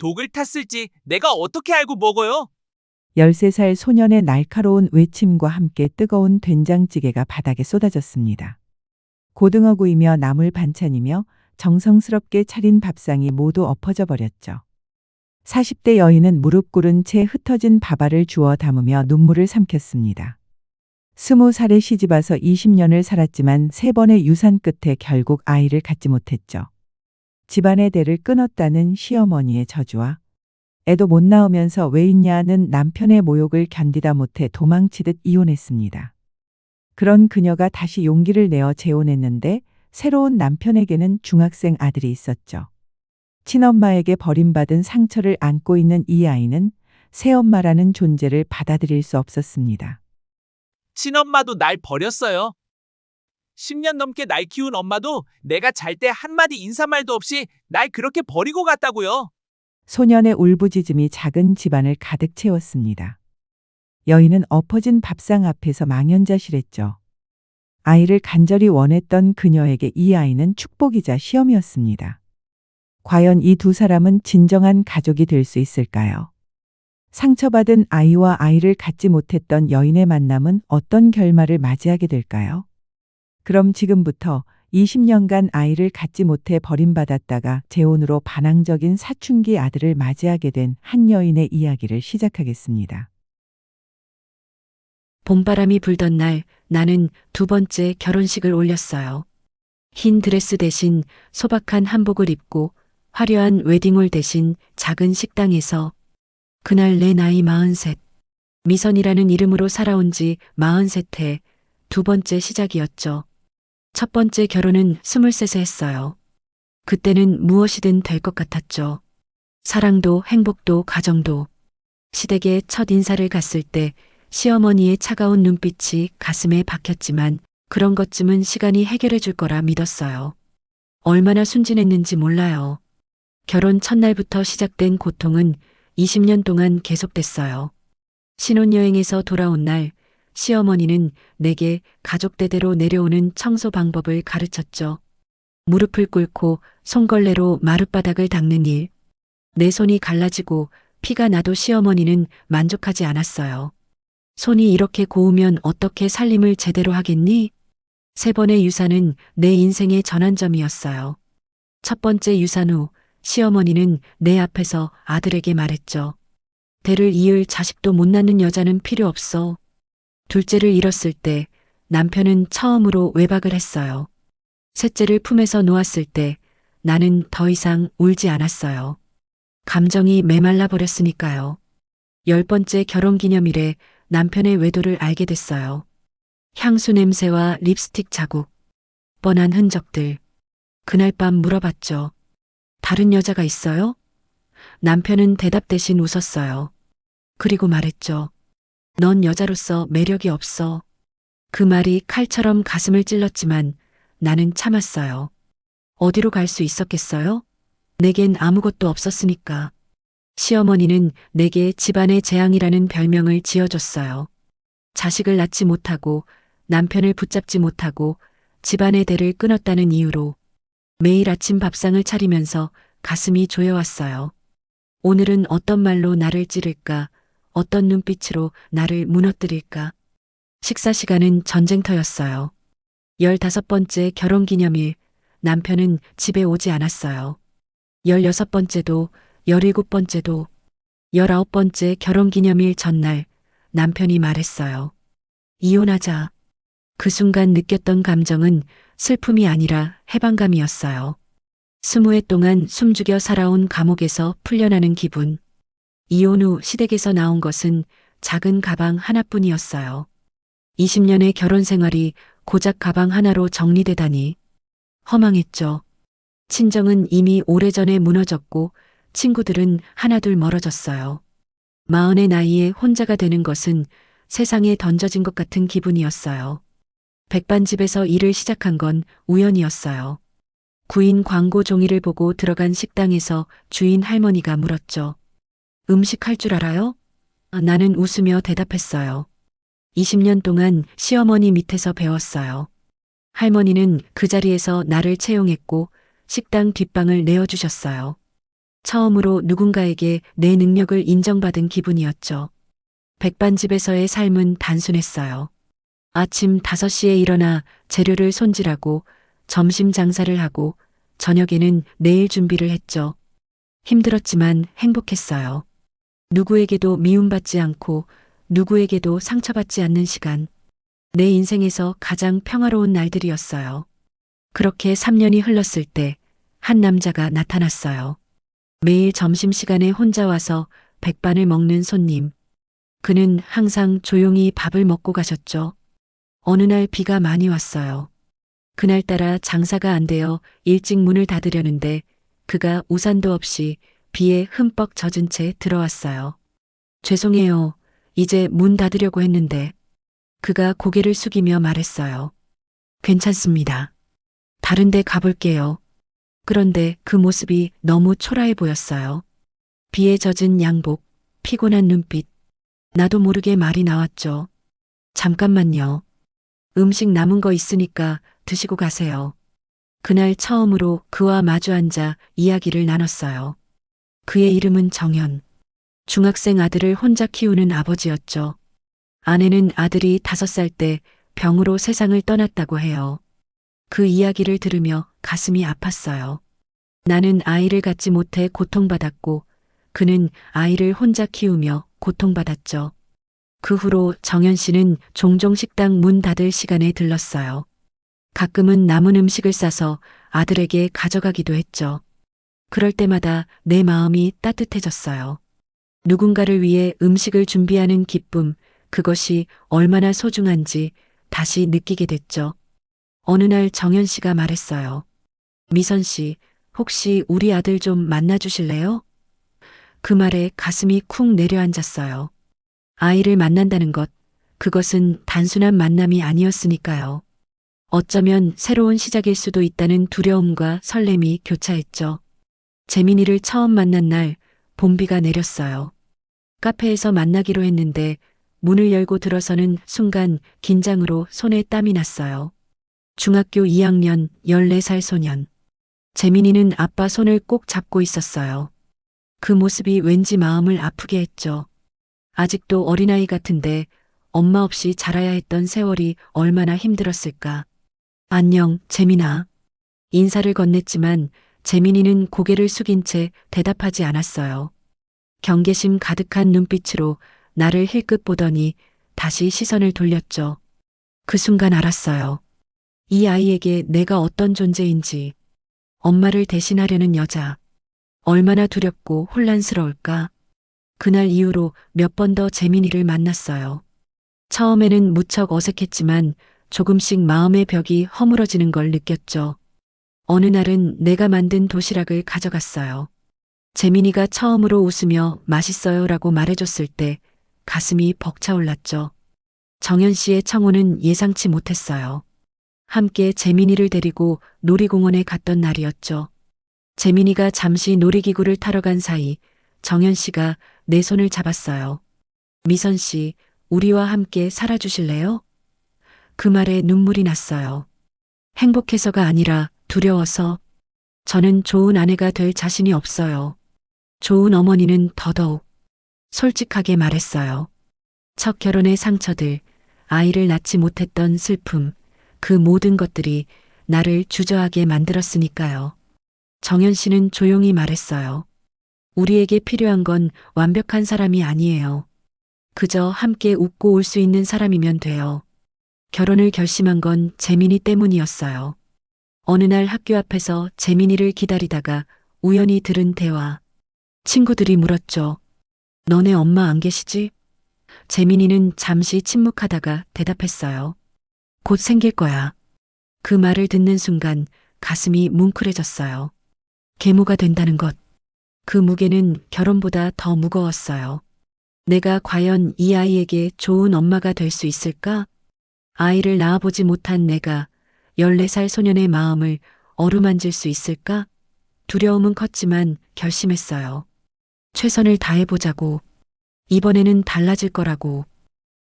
독을 탔을지 내가 어떻게 알고 먹어요? 13살 소년의 날카로운 외침과 함께 뜨거운 된장찌개가 바닥에 쏟아졌습니다. 고등어구이며 나물 반찬이며 정성스럽게 차린 밥상이 모두 엎어져 버렸죠. 40대 여인은 무릎 꿇은 채 흩어진 밥알을 주워 담으며 눈물을 삼켰습니다. 20살에 시집와서 20년을 살았지만 3번의 유산 끝에 결국 아이를 갖지 못했죠. 집안의 대를 끊었다는 시어머니의 저주와 애도 못 낳으면서 왜 있냐는 남편의 모욕을 견디다 못해 도망치듯 이혼했습니다. 그런 그녀가 다시 용기를 내어 재혼했는데 새로운 남편에게는 중학생 아들이 있었죠. 친엄마에게 버림받은 상처를 안고 있는 이 아이는 새엄마라는 존재를 받아들일 수 없었습니다. 친엄마도 날 버렸어요. 10년 넘게 날 키운 엄마도 내가 잘 때 한마디 인사말도 없이 날 그렇게 버리고 갔다고요. 소년의 울부짖음이 작은 집안을 가득 채웠습니다. 여인은 엎어진 밥상 앞에서 망연자실했죠. 아이를 간절히 원했던 그녀에게 이 아이는 축복이자 시험이었습니다. 과연 이 두 사람은 진정한 가족이 될 수 있을까요? 상처받은 아이와 아이를 갖지 못했던 여인의 만남은 어떤 결말을 맞이하게 될까요? 그럼 지금부터 20년간 아이를 갖지 못해 버림받았다가 재혼으로 반항적인 사춘기 아들을 맞이하게 된 한 여인의 이야기를 시작하겠습니다. 봄바람이 불던 날 나는 2번째 결혼식을 올렸어요. 흰 드레스 대신 소박한 한복을 입고 화려한 웨딩홀 대신 작은 식당에서 그날 내 나이 43. 미선이라는 이름으로 살아온 지 43회 2번째 시작이었죠. 첫 번째 결혼은 23세 했어요. 그때는 무엇이든 될 것 같았죠. 사랑도 행복도 가정도. 시댁에 첫 인사를 갔을 때 시어머니의 차가운 눈빛이 가슴에 박혔지만 그런 것쯤은 시간이 해결해 줄 거라 믿었어요. 얼마나 순진했는지 몰라요. 결혼 첫날부터 시작된 고통은 20년 동안 계속됐어요. 신혼여행에서 돌아온 날 시어머니는 내게 가족대대로 내려오는 청소 방법을 가르쳤죠. 무릎을 꿇고 손걸레로 마룻바닥을 닦는 일. 내 손이 갈라지고 피가 나도 시어머니는 만족하지 않았어요. 손이 이렇게 고우면 어떻게 살림을 제대로 하겠니? 3번의 유산은 내 인생의 전환점이었어요. 첫 번째 유산 후 시어머니는 내 앞에서 아들에게 말했죠. 대를 이을 자식도 못 낳는 여자는 필요 없어. 둘째를 잃었을 때 남편은 처음으로 외박을 했어요. 셋째를 품에서 놓았을 때 나는 더 이상 울지 않았어요. 감정이 메말라 버렸으니까요. 10번째 결혼기념일에 남편의 외도를 알게 됐어요. 향수 냄새와 립스틱 자국, 뻔한 흔적들. 그날 밤 물어봤죠. 다른 여자가 있어요? 남편은 대답 대신 웃었어요. 그리고 말했죠. 넌 여자로서 매력이 없어. 그 말이 칼처럼 가슴을 찔렀지만 나는 참았어요. 어디로 갈 수 있었겠어요? 내겐 아무것도 없었으니까. 시어머니는 내게 집안의 재앙이라는 별명을 지어줬어요. 자식을 낳지 못하고 남편을 붙잡지 못하고 집안의 대를 끊었다는 이유로 매일 아침 밥상을 차리면서 가슴이 조여왔어요. 오늘은 어떤 말로 나를 찌를까? 어떤 눈빛으로 나를 무너뜨릴까? 식사 시간은 전쟁터였어요. 15번째 결혼기념일, 남편은 집에 오지 않았어요. 16번째도, 17번째도, 19번째 결혼기념일 전날, 남편이 말했어요. 이혼하자. 그 순간 느꼈던 감정은 슬픔이 아니라 해방감이었어요. 20해 동안 숨죽여 살아온 감옥에서 풀려나는 기분. 이혼 후 시댁에서 나온 것은 작은 가방 하나뿐이었어요. 20년의 결혼 생활이 고작 가방 하나로 정리되다니. 허망했죠. 친정은 이미 오래전에 무너졌고 친구들은 하나둘 멀어졌어요. 40의 나이에 혼자가 되는 것은 세상에 던져진 것 같은 기분이었어요. 백반집에서 일을 시작한 건 우연이었어요. 구인 광고 종이를 보고 들어간 식당에서 주인 할머니가 물었죠. 음식 할 줄 알아요? 나는 웃으며 대답했어요. 20년 동안 시어머니 밑에서 배웠어요. 할머니는 그 자리에서 나를 채용했고 식당 뒷방을 내어주셨어요. 처음으로 누군가에게 내 능력을 인정받은 기분이었죠. 백반집에서의 삶은 단순했어요. 아침 5시에 일어나 재료를 손질하고 점심 장사를 하고 저녁에는 내일 준비를 했죠. 힘들었지만 행복했어요. 누구에게도 미움받지 않고 누구에게도 상처받지 않는 시간. 내 인생에서 가장 평화로운 날들이었어요. 그렇게 3년이 흘렀을 때 한 남자가 나타났어요. 매일 점심시간에 혼자 와서 백반을 먹는 손님. 그는 항상 조용히 밥을 먹고 가셨죠. 어느 날 비가 많이 왔어요. 그날따라 장사가 안 되어 일찍 문을 닫으려는데 그가 우산도 없이 비에 흠뻑 젖은 채 들어왔어요. 죄송해요. 이제 문 닫으려고 했는데. 그가 고개를 숙이며 말했어요. 괜찮습니다. 다른 데 가볼게요. 그런데 그 모습이 너무 초라해 보였어요. 비에 젖은 양복, 피곤한 눈빛. 나도 모르게 말이 나왔죠. 잠깐만요. 음식 남은 거 있으니까 드시고 가세요. 그날 처음으로 그와 마주 앉아 이야기를 나눴어요. 그의 이름은 정현. 중학생 아들을 혼자 키우는 아버지였죠. 아내는 아들이 5살 때 병으로 세상을 떠났다고 해요. 그 이야기를 들으며 가슴이 아팠어요. 나는 아이를 갖지 못해 고통받았고 그는 아이를 혼자 키우며 고통받았죠. 그 후로 정현 씨는 종종 식당 문 닫을 시간에 들렀어요. 가끔은 남은 음식을 싸서 아들에게 가져가기도 했죠. 그럴 때마다 내 마음이 따뜻해졌어요. 누군가를 위해 음식을 준비하는 기쁨, 그것이 얼마나 소중한지 다시 느끼게 됐죠. 어느 날 정현 씨가 말했어요. 미선 씨, 혹시 우리 아들 좀 만나주실래요? 그 말에 가슴이 쿵 내려앉았어요. 아이를 만난다는 것, 그것은 단순한 만남이 아니었으니까요. 어쩌면 새로운 시작일 수도 있다는 두려움과 설렘이 교차했죠. 재민이를 처음 만난 날, 봄비가 내렸어요. 카페에서 만나기로 했는데 문을 열고 들어서는 순간 긴장으로 손에 땀이 났어요. 중학교 2학년 14살 소년. 재민이는 아빠 손을 꼭 잡고 있었어요. 그 모습이 왠지 마음을 아프게 했죠. 아직도 어린아이 같은데 엄마 없이 자라야 했던 세월이 얼마나 힘들었을까. 안녕, 재민아. 인사를 건넸지만 재민이는 고개를 숙인 채 대답하지 않았어요. 경계심 가득한 눈빛으로 나를 힐끗 보더니 다시 시선을 돌렸죠. 그 순간 알았어요. 이 아이에게 내가 어떤 존재인지. 엄마를 대신하려는 여자. 얼마나 두렵고 혼란스러울까. 그날 이후로 몇 번 더 재민이를 만났어요. 처음에는 무척 어색했지만 조금씩 마음의 벽이 허물어지는 걸 느꼈죠. 어느 날은 내가 만든 도시락을 가져갔어요. 재민이가 처음으로 웃으며 맛있어요 라고 말해줬을 때 가슴이 벅차올랐죠. 정현 씨의 청혼은 예상치 못했어요. 함께 재민이를 데리고 놀이공원에 갔던 날이었죠. 재민이가 잠시 놀이기구를 타러 간 사이 정현 씨가 내 손을 잡았어요. 미선 씨, 우리와 함께 살아주실래요? 그 말에 눈물이 났어요. 행복해서가 아니라 두려워서. 저는 좋은 아내가 될 자신이 없어요. 좋은 어머니는 더더욱. 솔직하게 말했어요. 첫 결혼의 상처들, 아이를 낳지 못했던 슬픔, 그 모든 것들이 나를 주저하게 만들었으니까요. 정현 씨는 조용히 말했어요. 우리에게 필요한 건 완벽한 사람이 아니에요. 그저 함께 웃고 올 수 있는 사람이면 돼요. 결혼을 결심한 건 재민이 때문이었어요. 어느 날 학교 앞에서 재민이를 기다리다가 우연히 들은 대화. 친구들이 물었죠. 너네 엄마 안 계시지? 재민이는 잠시 침묵하다가 대답했어요. 곧 생길 거야. 그 말을 듣는 순간 가슴이 뭉클해졌어요. 계모가 된다는 것. 그 무게는 결혼보다 더 무거웠어요. 내가 과연 이 아이에게 좋은 엄마가 될 수 있을까? 아이를 낳아보지 못한 내가 14살 소년의 마음을 어루만질 수 있을까? 두려움은 컸지만 결심했어요. 최선을 다해보자고. 이번에는 달라질 거라고.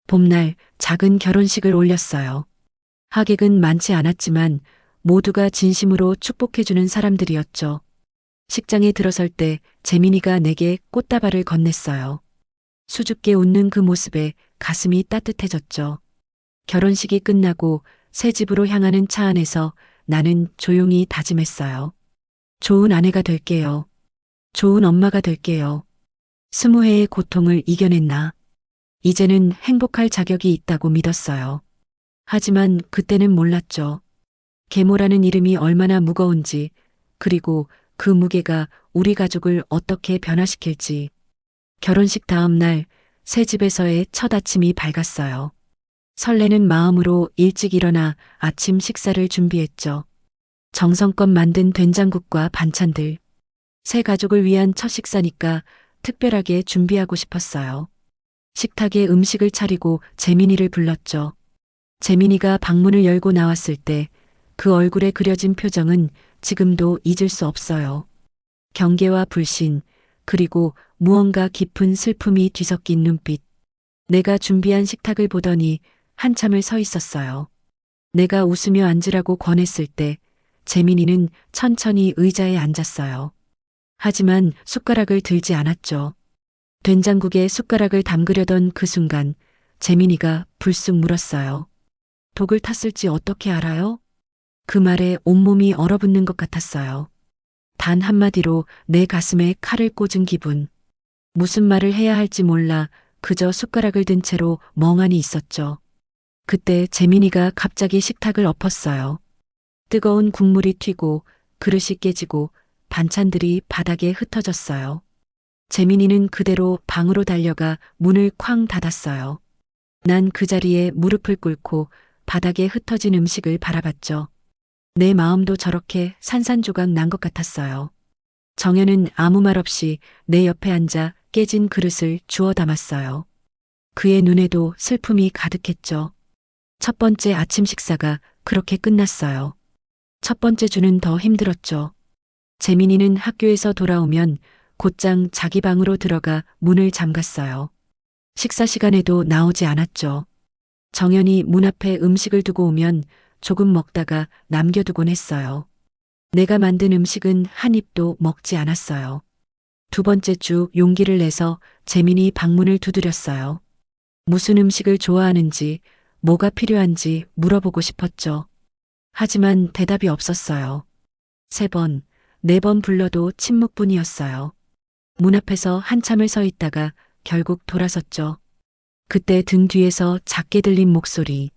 봄날 작은 결혼식을 올렸어요. 하객은 많지 않았지만 모두가 진심으로 축복해주는 사람들이었죠. 식장에 들어설 때 재민이가 내게 꽃다발을 건넸어요. 수줍게 웃는 그 모습에 가슴이 따뜻해졌죠. 결혼식이 끝나고 새 집으로 향하는 차 안에서 나는 조용히 다짐했어요. 좋은 아내가 될게요. 좋은 엄마가 될게요. 20회의 고통을 이겨냈나. 이제는 행복할 자격이 있다고 믿었어요. 하지만 그때는 몰랐죠. 계모라는 이름이 얼마나 무거운지, 그리고 그 무게가 우리 가족을 어떻게 변화시킬지. 결혼식 다음 날 새 집에서의 첫 아침이 밝았어요. 설레는 마음으로 일찍 일어나 아침 식사를 준비했죠. 정성껏 만든 된장국과 반찬들. 새 가족을 위한 첫 식사니까 특별하게 준비하고 싶었어요. 식탁에 음식을 차리고 재민이를 불렀죠. 재민이가 방문을 열고 나왔을 때 그 얼굴에 그려진 표정은 지금도 잊을 수 없어요. 경계와 불신, 그리고 무언가 깊은 슬픔이 뒤섞인 눈빛. 내가 준비한 식탁을 보더니 한참을 서 있었어요. 내가 웃으며 앉으라고 권했을 때 재민이는 천천히 의자에 앉았어요. 하지만 숟가락을 들지 않았죠. 된장국에 숟가락을 담그려던 그 순간 재민이가 불쑥 물었어요. 독을 탔을지 어떻게 알아요? 그 말에 온몸이 얼어붙는 것 같았어요. 단 한마디로 내 가슴에 칼을 꽂은 기분. 무슨 말을 해야 할지 몰라 그저 숟가락을 든 채로 멍하니 있었죠. 그때 재민이가 갑자기 식탁을 엎었어요. 뜨거운 국물이 튀고 그릇이 깨지고 반찬들이 바닥에 흩어졌어요. 재민이는 그대로 방으로 달려가 문을 쾅 닫았어요. 난 그 자리에 무릎을 꿇고 바닥에 흩어진 음식을 바라봤죠. 내 마음도 저렇게 산산조각 난 것 같았어요. 정연은 아무 말 없이 내 옆에 앉아 깨진 그릇을 주워 담았어요. 그의 눈에도 슬픔이 가득했죠. 첫 번째 아침 식사가 그렇게 끝났어요. 첫 번째 주는 더 힘들었죠. 재민이는 학교에서 돌아오면 곧장 자기 방으로 들어가 문을 잠갔어요. 식사 시간에도 나오지 않았죠. 정연이 문 앞에 음식을 두고 오면 조금 먹다가 남겨두곤 했어요. 내가 만든 음식은 한 입도 먹지 않았어요. 두 번째 주 용기를 내서 재민이 방문을 두드렸어요. 무슨 음식을 좋아하는지, 뭐가 필요한지 물어보고 싶었죠. 하지만 대답이 없었어요. 3번, 4번 불러도 침묵뿐이었어요. 문 앞에서 한참을 서 있다가 결국 돌아섰죠. 그때 등 뒤에서 작게 들린 목소리.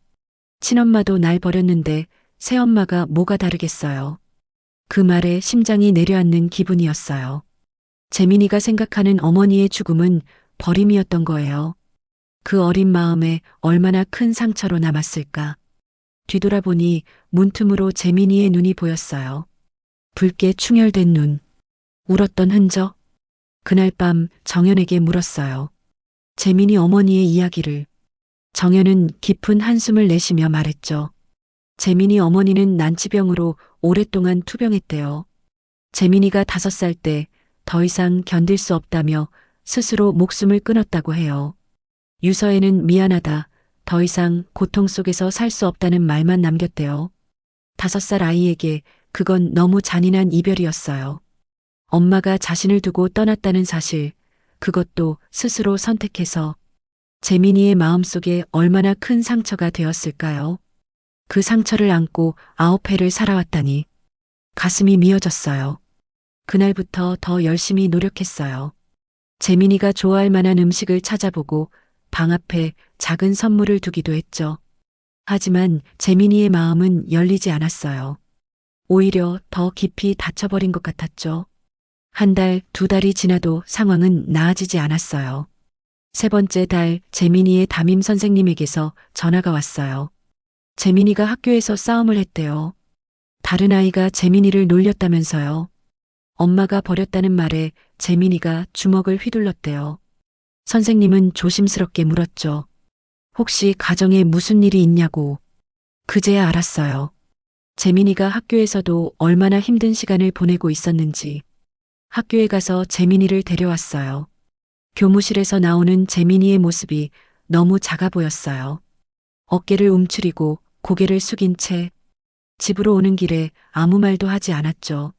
친엄마도 날 버렸는데 새엄마가 뭐가 다르겠어요. 그 말에 심장이 내려앉는 기분이었어요. 재민이가 생각하는 어머니의 죽음은 버림이었던 거예요. 그 어린 마음에 얼마나 큰 상처로 남았을까. 뒤돌아보니 문틈으로 재민이의 눈이 보였어요. 붉게 충혈된 눈. 울었던 흔적. 그날 밤 정연에게 물었어요. 재민이 어머니의 이야기를. 정연은 깊은 한숨을 내쉬며 말했죠. 재민이 어머니는 난치병으로 오랫동안 투병했대요. 재민이가 5살 때 더 이상 견딜 수 없다며 스스로 목숨을 끊었다고 해요. 유서에는 미안하다, 더 이상 고통 속에서 살 수 없다는 말만 남겼대요. 5살 아이에게 그건 너무 잔인한 이별이었어요. 엄마가 자신을 두고 떠났다는 사실, 그것도 스스로 선택해서. 재민이의 마음속에 얼마나 큰 상처가 되었을까요? 그 상처를 안고 9회를 살아왔다니. 가슴이 미어졌어요. 그날부터 더 열심히 노력했어요. 재민이가 좋아할 만한 음식을 찾아보고 방 앞에 작은 선물을 두기도 했죠. 하지만 재민이의 마음은 열리지 않았어요. 오히려 더 깊이 닫혀버린 것 같았죠. 1달, 2달이 지나도 상황은 나아지지 않았어요. 3번째 달 재민이의 담임 선생님에게서 전화가 왔어요. 재민이가 학교에서 싸움을 했대요. 다른 아이가 재민이를 놀렸다면서요. 엄마가 버렸다는 말에 재민이가 주먹을 휘둘렀대요. 선생님은 조심스럽게 물었죠. 혹시 가정에 무슨 일이 있냐고. 그제야 알았어요. 재민이가 학교에서도 얼마나 힘든 시간을 보내고 있었는지. 학교에 가서 재민이를 데려왔어요. 교무실에서 나오는 재민이의 모습이 너무 작아 보였어요. 어깨를 움츠리고 고개를 숙인 채 집으로 오는 길에 아무 말도 하지 않았죠.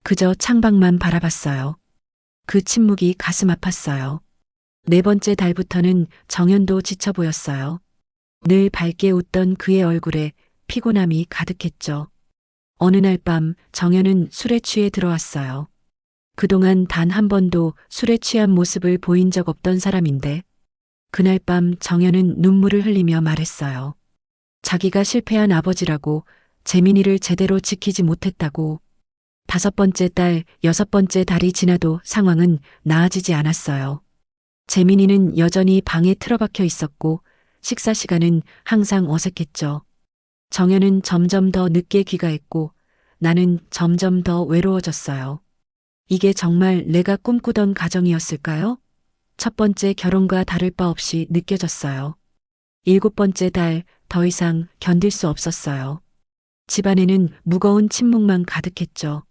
그저 창밖만 바라봤어요. 그 침묵이 가슴 아팠어요. 네 번째 달부터는 정연도 지쳐 보였어요. 늘 밝게 웃던 그의 얼굴에 피곤함이 가득했죠. 어느 날 밤 정연은 술에 취해 들어왔어요. 그동안 단 한 번도 술에 취한 모습을 보인 적 없던 사람인데 그날 밤 정연은 눈물을 흘리며 말했어요. 자기가 실패한 아버지라고, 재민이를 제대로 지키지 못했다고. 다섯 번째 달, 여섯 번째 달이 지나도 상황은 나아지지 않았어요. 재민이는 여전히 방에 틀어박혀 있었고 식사 시간은 항상 어색했죠. 정연은 점점 더 늦게 귀가했고 나는 점점 더 외로워졌어요. 이게 정말 내가 꿈꾸던 가정이었을까요? 첫 번째 결혼과 다를 바 없이 느껴졌어요. 일곱 번째 달, 더 이상 견딜 수 없었어요. 집안에는 무거운 침묵만 가득했죠.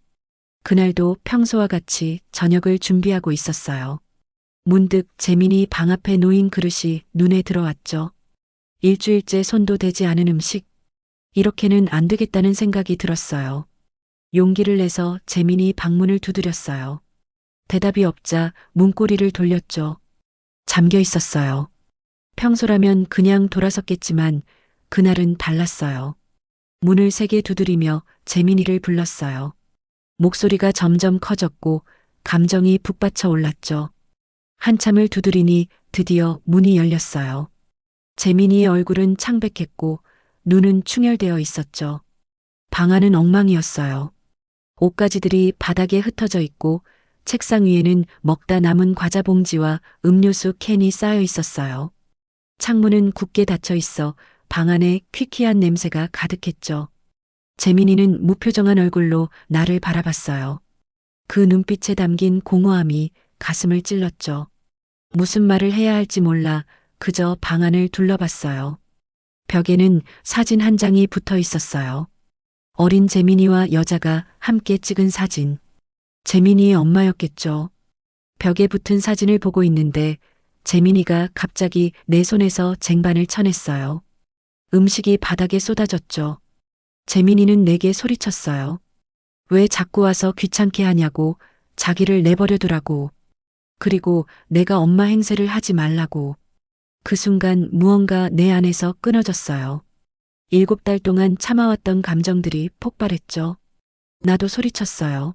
그날도 평소와 같이 저녁을 준비하고 있었어요. 문득 재민이 방 앞에 놓인 그릇이 눈에 들어왔죠. 일주일째 손도 대지 않은 음식. 이렇게는 안 되겠다는 생각이 들었어요. 용기를 내서 재민이 방문을 두드렸어요. 대답이 없자 문고리를 돌렸죠. 잠겨 있었어요. 평소라면 그냥 돌아섰겠지만 그날은 달랐어요. 문을 세게 두드리며 재민이를 불렀어요. 목소리가 점점 커졌고 감정이 북받쳐 올랐죠. 한참을 두드리니 드디어 문이 열렸어요. 재민이의 얼굴은 창백했고 눈은 충혈되어 있었죠. 방 안은 엉망이었어요. 옷가지들이 바닥에 흩어져 있고 책상 위에는 먹다 남은 과자 봉지와 음료수 캔이 쌓여 있었어요. 창문은 굳게 닫혀 있어 방 안에 퀴퀴한 냄새가 가득했죠. 재민이는 무표정한 얼굴로 나를 바라봤어요. 그 눈빛에 담긴 공허함이 가슴을 찔렀죠. 무슨 말을 해야 할지 몰라 그저 방 안을 둘러봤어요. 벽에는 사진 한 장이 붙어 있었어요. 어린 재민이와 여자가 함께 찍은 사진. 재민이의 엄마였겠죠. 벽에 붙은 사진을 보고 있는데 재민이가 갑자기 내 손에서 쟁반을 쳐냈어요. 음식이 바닥에 쏟아졌죠. 재민이는 내게 소리쳤어요. 왜 자꾸 와서 귀찮게 하냐고, 자기를 내버려 두라고. 그리고 내가 엄마 행세를 하지 말라고. 그 순간 무언가 내 안에서 끊어졌어요. 7달 동안 참아왔던 감정들이 폭발했죠. 나도 소리쳤어요.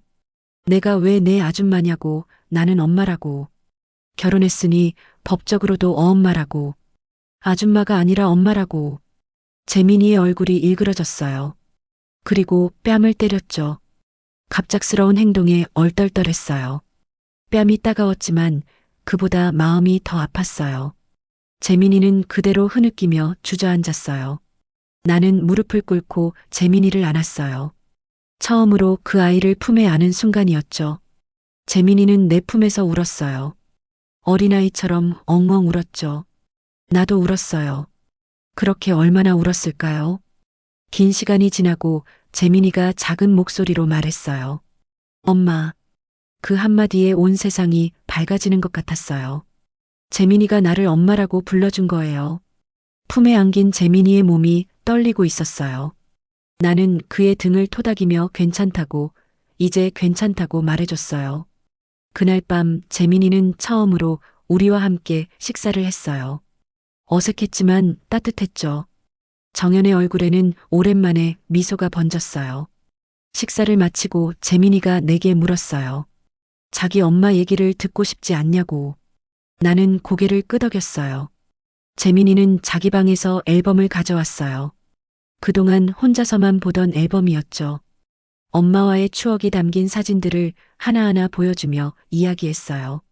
내가 왜 내 아줌마냐고, 나는 엄마라고. 결혼했으니 법적으로도 어엄마라고. 아줌마가 아니라 엄마라고. 재민이의 얼굴이 일그러졌어요. 그리고 뺨을 때렸죠. 갑작스러운 행동에 얼떨떨했어요. 뺨이 따가웠지만 그보다 마음이 더 아팠어요. 재민이는 그대로 흐느끼며 주저앉았어요. 나는 무릎을 꿇고 재민이를 안았어요. 처음으로 그 아이를 품에 안은 순간이었죠. 재민이는 내 품에서 울었어요. 어린아이처럼 엉엉 울었죠. 나도 울었어요. 그렇게 얼마나 울었을까요? 긴 시간이 지나고 재민이가 작은 목소리로 말했어요. 엄마. 그 한마디에 온 세상이 밝아지는 것 같았어요. 재민이가 나를 엄마라고 불러준 거예요. 품에 안긴 재민이의 몸이 떨리고 있었어요. 나는 그의 등을 토닥이며 괜찮다고, 이제 괜찮다고 말해줬어요. 그날 밤 재민이는 처음으로 우리와 함께 식사를 했어요. 어색했지만 따뜻했죠. 정연의 얼굴에는 오랜만에 미소가 번졌어요. 식사를 마치고 재민이가 내게 물었어요. 자기 엄마 얘기를 듣고 싶지 않냐고. 나는 고개를 끄덕였어요. 재민이는 자기 방에서 앨범을 가져왔어요. 그동안 혼자서만 보던 앨범이었죠. 엄마와의 추억이 담긴 사진들을 하나하나 보여주며 이야기했어요.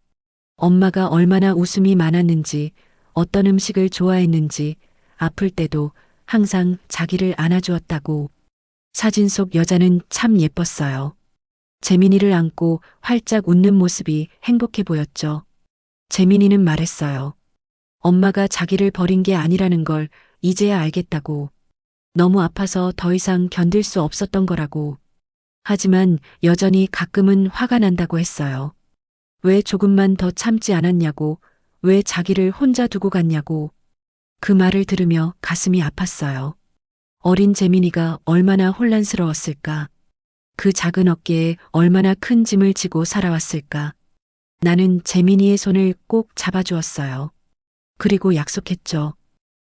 엄마가 얼마나 웃음이 많았는지, 어떤 음식을 좋아했는지, 아플 때도 항상 자기를 안아주었다고. 사진 속 여자는 참 예뻤어요. 재민이를 안고 활짝 웃는 모습이 행복해 보였죠. 재민이는 말했어요. 엄마가 자기를 버린 게 아니라는 걸 이제야 알겠다고. 너무 아파서 더 이상 견딜 수 없었던 거라고. 하지만 여전히 가끔은 화가 난다고 했어요. 왜 조금만 더 참지 않았냐고, 왜 자기를 혼자 두고 갔냐고. 그 말을 들으며 가슴이 아팠어요. 어린 재민이가 얼마나 혼란스러웠을까. 그 작은 어깨에 얼마나 큰 짐을 지고 살아왔을까. 나는 재민이의 손을 꼭 잡아주었어요. 그리고 약속했죠.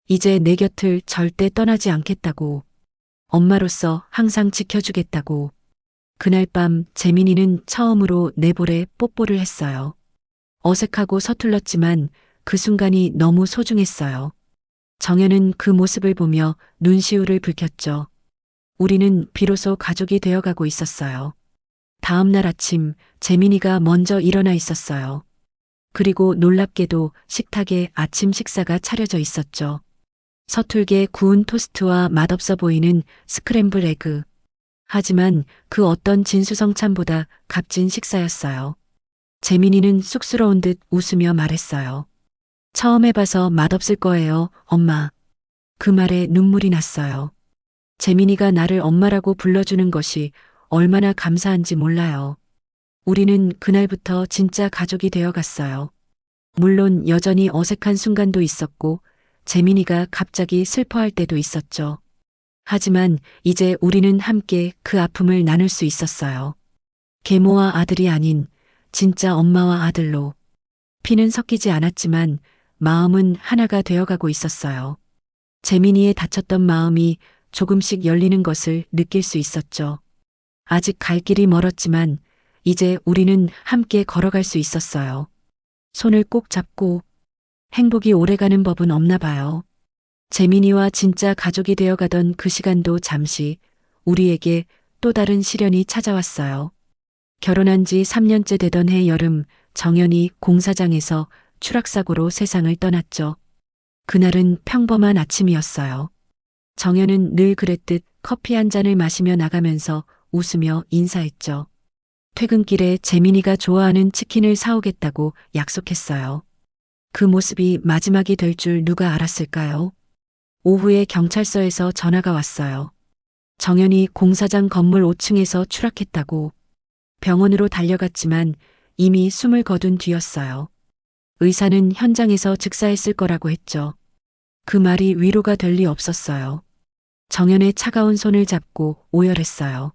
이제 내 곁을 절대 떠나지 않겠다고. 엄마로서 항상 지켜주겠다고. 그날 밤 재민이는 처음으로 내 볼에 뽀뽀를 했어요. 어색하고 서툴렀지만 그 순간이 너무 소중했어요. 정연은 그 모습을 보며 눈시울을 붉혔죠. 우리는 비로소 가족이 되어가고 있었어요. 다음 날 아침 재민이가 먼저 일어나 있었어요. 그리고 놀랍게도 식탁에 아침 식사가 차려져 있었죠. 서툴게 구운 토스트와 맛없어 보이는 스크램블 에그. 하지만 그 어떤 진수성찬보다 값진 식사였어요. 재민이는 쑥스러운 듯 웃으며 말했어요. 처음 해봐서 맛없을 거예요, 엄마. 그 말에 눈물이 났어요. 재민이가 나를 엄마라고 불러주는 것이 얼마나 감사한지 몰라요. 우리는 그날부터 진짜 가족이 되어갔어요. 물론 여전히 어색한 순간도 있었고 재민이가 갑자기 슬퍼할 때도 있었죠. 하지만 이제 우리는 함께 그 아픔을 나눌 수 있었어요. 계모와 아들이 아닌 진짜 엄마와 아들로. 피는 섞이지 않았지만 마음은 하나가 되어가고 있었어요. 재민이의 다쳤던 마음이 조금씩 열리는 것을 느낄 수 있었죠. 아직 갈 길이 멀었지만 이제 우리는 함께 걸어갈 수 있었어요. 손을 꼭 잡고. 행복이 오래가는 법은 없나 봐요. 재민이와 진짜 가족이 되어가던 그 시간도 잠시 우리에게 또 다른 시련이 찾아왔어요. 결혼한 지 3년째 되던 해 여름 정연이 공사장에서 추락사고로 세상을 떠났죠. 그날은 평범한 아침이었어요. 정연은 늘 그랬듯 커피 한 잔을 마시며 나가면서 웃으며 인사했죠. 퇴근길에 재민이가 좋아하는 치킨을 사오겠다고 약속했어요. 그 모습이 마지막이 될 줄 누가 알았을까요? 오후에 경찰서에서 전화가 왔어요. 정연이 공사장 건물 5층에서 추락했다고. 병원으로 달려갔지만 이미 숨을 거둔 뒤였어요. 의사는 현장에서 즉사했을 거라고 했죠. 그 말이 위로가 될 리 없었어요. 정연의 차가운 손을 잡고 오열했어요.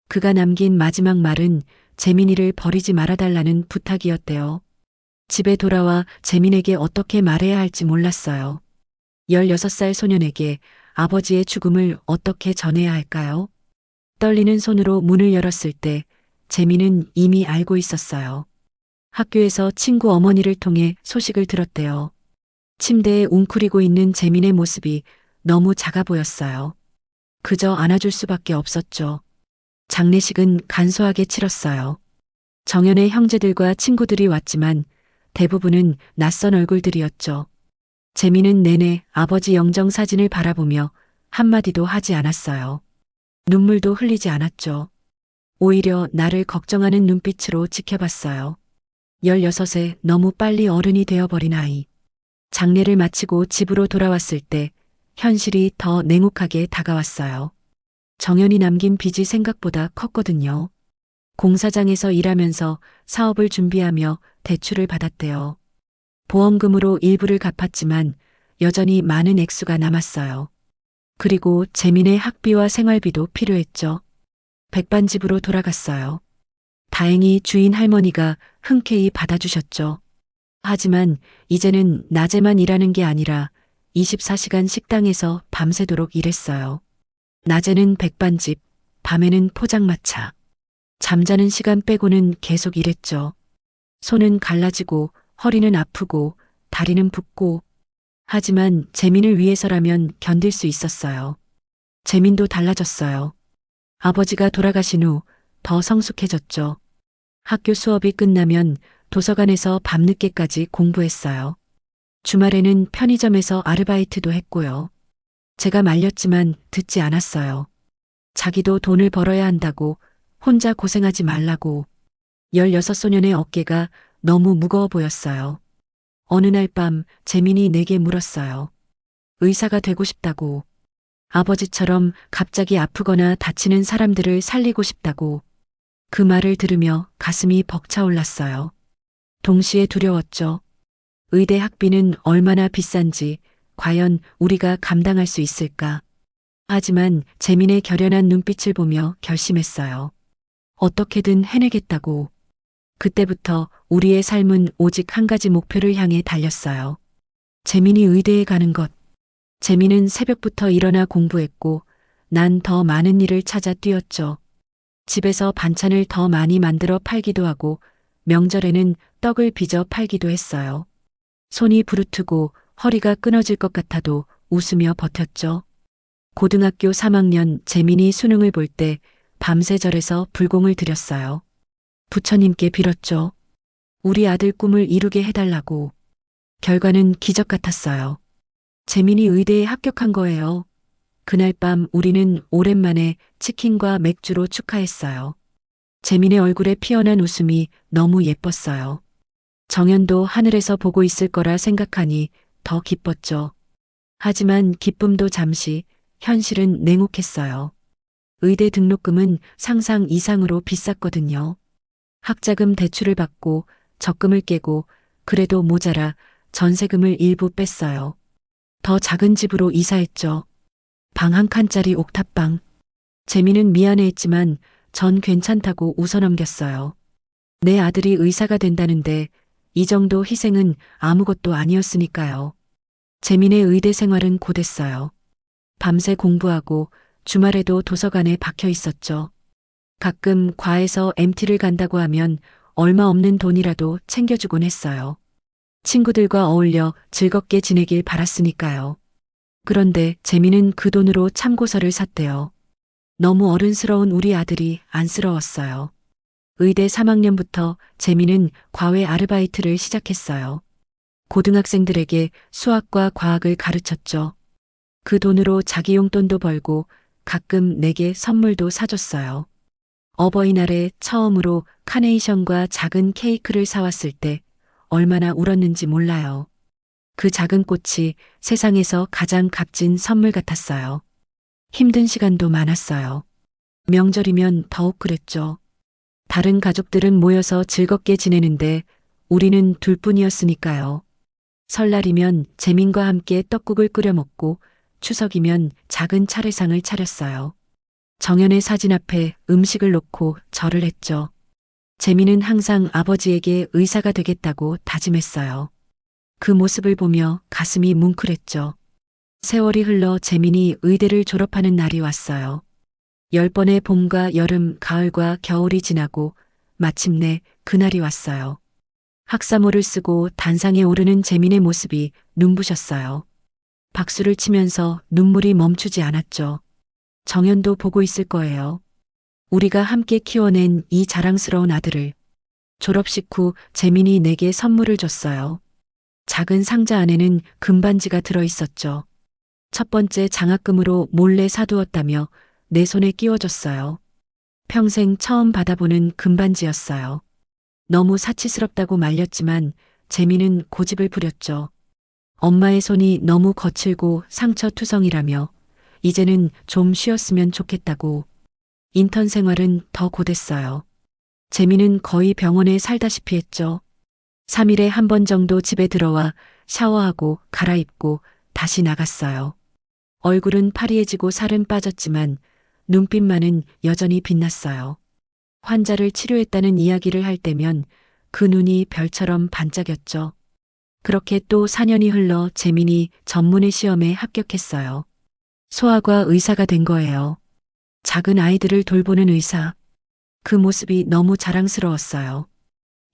그가 남긴 마지막 말은 재민이를 버리지 말아달라는 부탁이었대요. 집에 돌아와 재민에게 어떻게 말해야 할지 몰랐어요. 16살 소년에게 아버지의 죽음을 어떻게 전해야 할까요? 떨리는 손으로 문을 열었을 때 재민은 이미 알고 있었어요. 학교에서 친구 어머니를 통해 소식을 들었대요. 침대에 웅크리고 있는 재민의 모습이 너무 작아 보였어요. 그저 안아줄 수밖에 없었죠. 장례식은 간소하게 치렀어요. 정연의 형제들과 친구들이 왔지만 대부분은 낯선 얼굴들이었죠. 재민은 내내 아버지 영정 사진을 바라보며 한마디도 하지 않았어요. 눈물도 흘리지 않았죠. 오히려 나를 걱정하는 눈빛으로 지켜봤어요. 16에 너무 빨리 어른이 되어버린 아이. 장례를 마치고 집으로 돌아왔을 때 현실이 더 냉혹하게 다가왔어요. 정연이 남긴 빚이 생각보다 컸거든요. 공사장에서 일하면서 사업을 준비하며 대출을 받았대요. 보험금으로 일부를 갚았지만 여전히 많은 액수가 남았어요. 그리고 재민의 학비와 생활비도 필요했죠. 백반집으로 돌아갔어요. 다행히 주인 할머니가 흔쾌히 받아주셨죠. 하지만 이제는 낮에만 일하는 게 아니라 24시간 식당에서 밤새도록 일했어요. 낮에는 백반집, 밤에는 포장마차. 잠자는 시간 빼고는 계속 일했죠. 손은 갈라지고 허리는 아프고 다리는 붓고. 하지만 재민을 위해서라면 견딜 수 있었어요. 재민도 달라졌어요. 아버지가 돌아가신 후 더 성숙해졌죠. 학교 수업이 끝나면 도서관에서 밤늦게까지 공부했어요. 주말에는 편의점에서 아르바이트도 했고요. 제가 말렸지만 듣지 않았어요. 자기도 돈을 벌어야 한다고, 혼자 고생하지 말라고. 16소년의 어깨가 너무 무거워 보였어요. 어느 날 밤 재민이 내게 물었어요. 의사가 되고 싶다고. 아버지처럼 갑자기 아프거나 다치는 사람들을 살리고 싶다고. 그 말을 들으며 가슴이 벅차올랐어요. 동시에 두려웠죠. 의대 학비는 얼마나 비싼지 과연 우리가 감당할 수 있을까. 하지만 재민의 결연한 눈빛을 보며 결심했어요. 어떻게든 해내겠다고. 그때부터 우리의 삶은 오직 한 가지 목표를 향해 달렸어요. 재민이 의대에 가는 것. 재민은 새벽부터 일어나 공부했고 난 더 많은 일을 찾아 뛰었죠. 집에서 반찬을 더 많이 만들어 팔기도 하고 명절에는 떡을 빚어 팔기도 했어요. 손이 부르트고 허리가 끊어질 것 같아도 웃으며 버텼죠. 고등학교 3학년 재민이 수능을 볼 때 밤새 절에서 불공을 드렸어요. 부처님께 빌었죠. 우리 아들 꿈을 이루게 해달라고. 결과는 기적 같았어요. 재민이 의대에 합격한 거예요. 그날 밤 우리는 오랜만에 치킨과 맥주로 축하했어요. 재민의 얼굴에 피어난 웃음이 너무 예뻤어요. 정연도 하늘에서 보고 있을 거라 생각하니 더 기뻤죠. 하지만 기쁨도 잠시, 현실은 냉혹했어요. 의대 등록금은 상상 이상으로 비쌌거든요. 학자금 대출을 받고 적금을 깨고 그래도 모자라 전세금을 일부 뺐어요. 더 작은 집으로 이사했죠. 방 한 칸짜리 옥탑방. 재민은 미안해했지만 전 괜찮다고 웃어넘겼어요. 내 아들이 의사가 된다는데 이 정도 희생은 아무것도 아니었으니까요. 재민의 의대 생활은 고됐어요. 밤새 공부하고 주말에도 도서관에 박혀 있었죠. 가끔 과에서 MT를 간다고 하면 얼마 없는 돈이라도 챙겨주곤 했어요. 친구들과 어울려 즐겁게 지내길 바랐으니까요. 그런데 재민은 그 돈으로 참고서를 샀대요. 너무 어른스러운 우리 아들이 안쓰러웠어요. 의대 3학년부터 재민은 과외 아르바이트를 시작했어요. 고등학생들에게 수학과 과학을 가르쳤죠. 그 돈으로 자기 용돈도 벌고 가끔 내게 선물도 사줬어요. 어버이날에 처음으로 카네이션과 작은 케이크를 사왔을 때 얼마나 울었는지 몰라요. 그 작은 꽃이 세상에서 가장 값진 선물 같았어요. 힘든 시간도 많았어요. 명절이면 더욱 그랬죠. 다른 가족들은 모여서 즐겁게 지내는데 우리는 둘뿐이었으니까요. 설날이면 재민과 함께 떡국을 끓여 먹고 추석이면 작은 차례상을 차렸어요. 정연의 사진 앞에 음식을 놓고 절을 했죠. 재민은 항상 아버지에게 의사가 되겠다고 다짐했어요. 그 모습을 보며 가슴이 뭉클했죠. 세월이 흘러 재민이 의대를 졸업하는 날이 왔어요. 10번의 봄과 여름, 가을과 겨울이 지나고 마침내 그날이 왔어요. 학사모를 쓰고 단상에 오르는 재민의 모습이 눈부셨어요. 박수를 치면서 눈물이 멈추지 않았죠. 정연도 보고 있을 거예요. 우리가 함께 키워낸 이 자랑스러운 아들을. 졸업식 후 재민이 내게 선물을 줬어요. 작은 상자 안에는 금반지가 들어있었죠. 첫 번째 장학금으로 몰래 사두었다며 내 손에 끼워줬어요. 평생 처음 받아보는 금반지였어요. 너무 사치스럽다고 말렸지만 재민은 고집을 부렸죠. 엄마의 손이 너무 거칠고 상처투성이라며 이제는 좀 쉬었으면 좋겠다고. 인턴 생활은 더 고됐어요. 재민은 거의 병원에 살다시피 했죠. 3일에 한 번 정도 집에 들어와 샤워하고 갈아입고 다시 나갔어요. 얼굴은 파리해지고 살은 빠졌지만 눈빛만은 여전히 빛났어요. 환자를 치료했다는 이야기를 할 때면 그 눈이 별처럼 반짝였죠. 그렇게 또 4년이 흘러 재민이 전문의 시험에 합격했어요. 소아과 의사가 된 거예요. 작은 아이들을 돌보는 의사. 그 모습이 너무 자랑스러웠어요.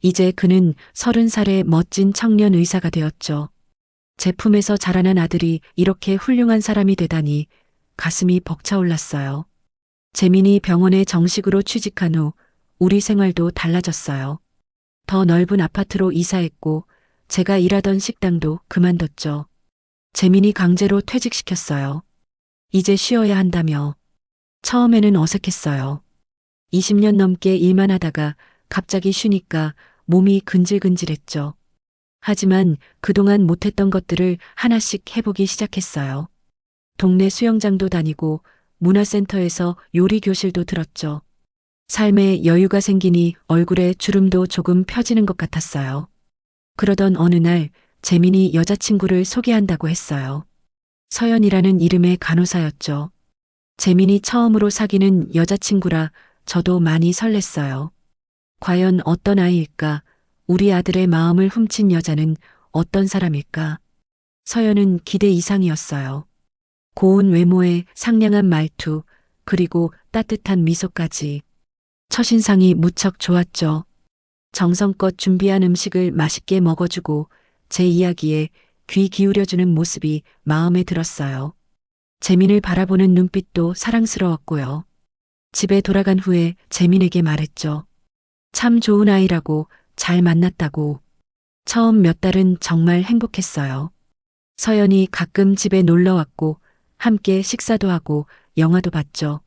이제 그는 30살의 멋진 청년 의사가 되었죠. 제품에서 자라난 아들이 이렇게 훌륭한 사람이 되다니 가슴이 벅차올랐어요. 재민이 병원에 정식으로 취직한 후 우리 생활도 달라졌어요. 더 넓은 아파트로 이사했고 제가 일하던 식당도 그만뒀죠. 재민이 강제로 퇴직시켰어요. 이제 쉬어야 한다며. 처음에는 어색했어요. 20년 넘게 일만 하다가 갑자기 쉬니까 몸이 근질근질했죠. 하지만 그동안 못했던 것들을 하나씩 해보기 시작했어요. 동네 수영장도 다니고 문화센터에서 요리 교실도 들었죠. 삶에 여유가 생기니 얼굴에 주름도 조금 펴지는 것 같았어요. 그러던 어느 날 재민이 여자친구를 소개한다고 했어요. 서연이라는 이름의 간호사였죠. 재민이 처음으로 사귀는 여자친구라 저도 많이 설렜어요. 과연 어떤 아이일까? 우리 아들의 마음을 훔친 여자는 어떤 사람일까? 서연은 기대 이상이었어요. 고운 외모에 상냥한 말투, 그리고 따뜻한 미소까지. 첫인상이 무척 좋았죠. 정성껏 준비한 음식을 맛있게 먹어주고 제 이야기에 귀 기울여주는 모습이 마음에 들었어요. 재민을 바라보는 눈빛도 사랑스러웠고요. 집에 돌아간 후에 재민에게 말했죠. 참 좋은 아이라고, 잘 만났다고. 처음 몇 달은 정말 행복했어요. 서연이 가끔 집에 놀러 왔고 함께 식사도 하고 영화도 봤죠.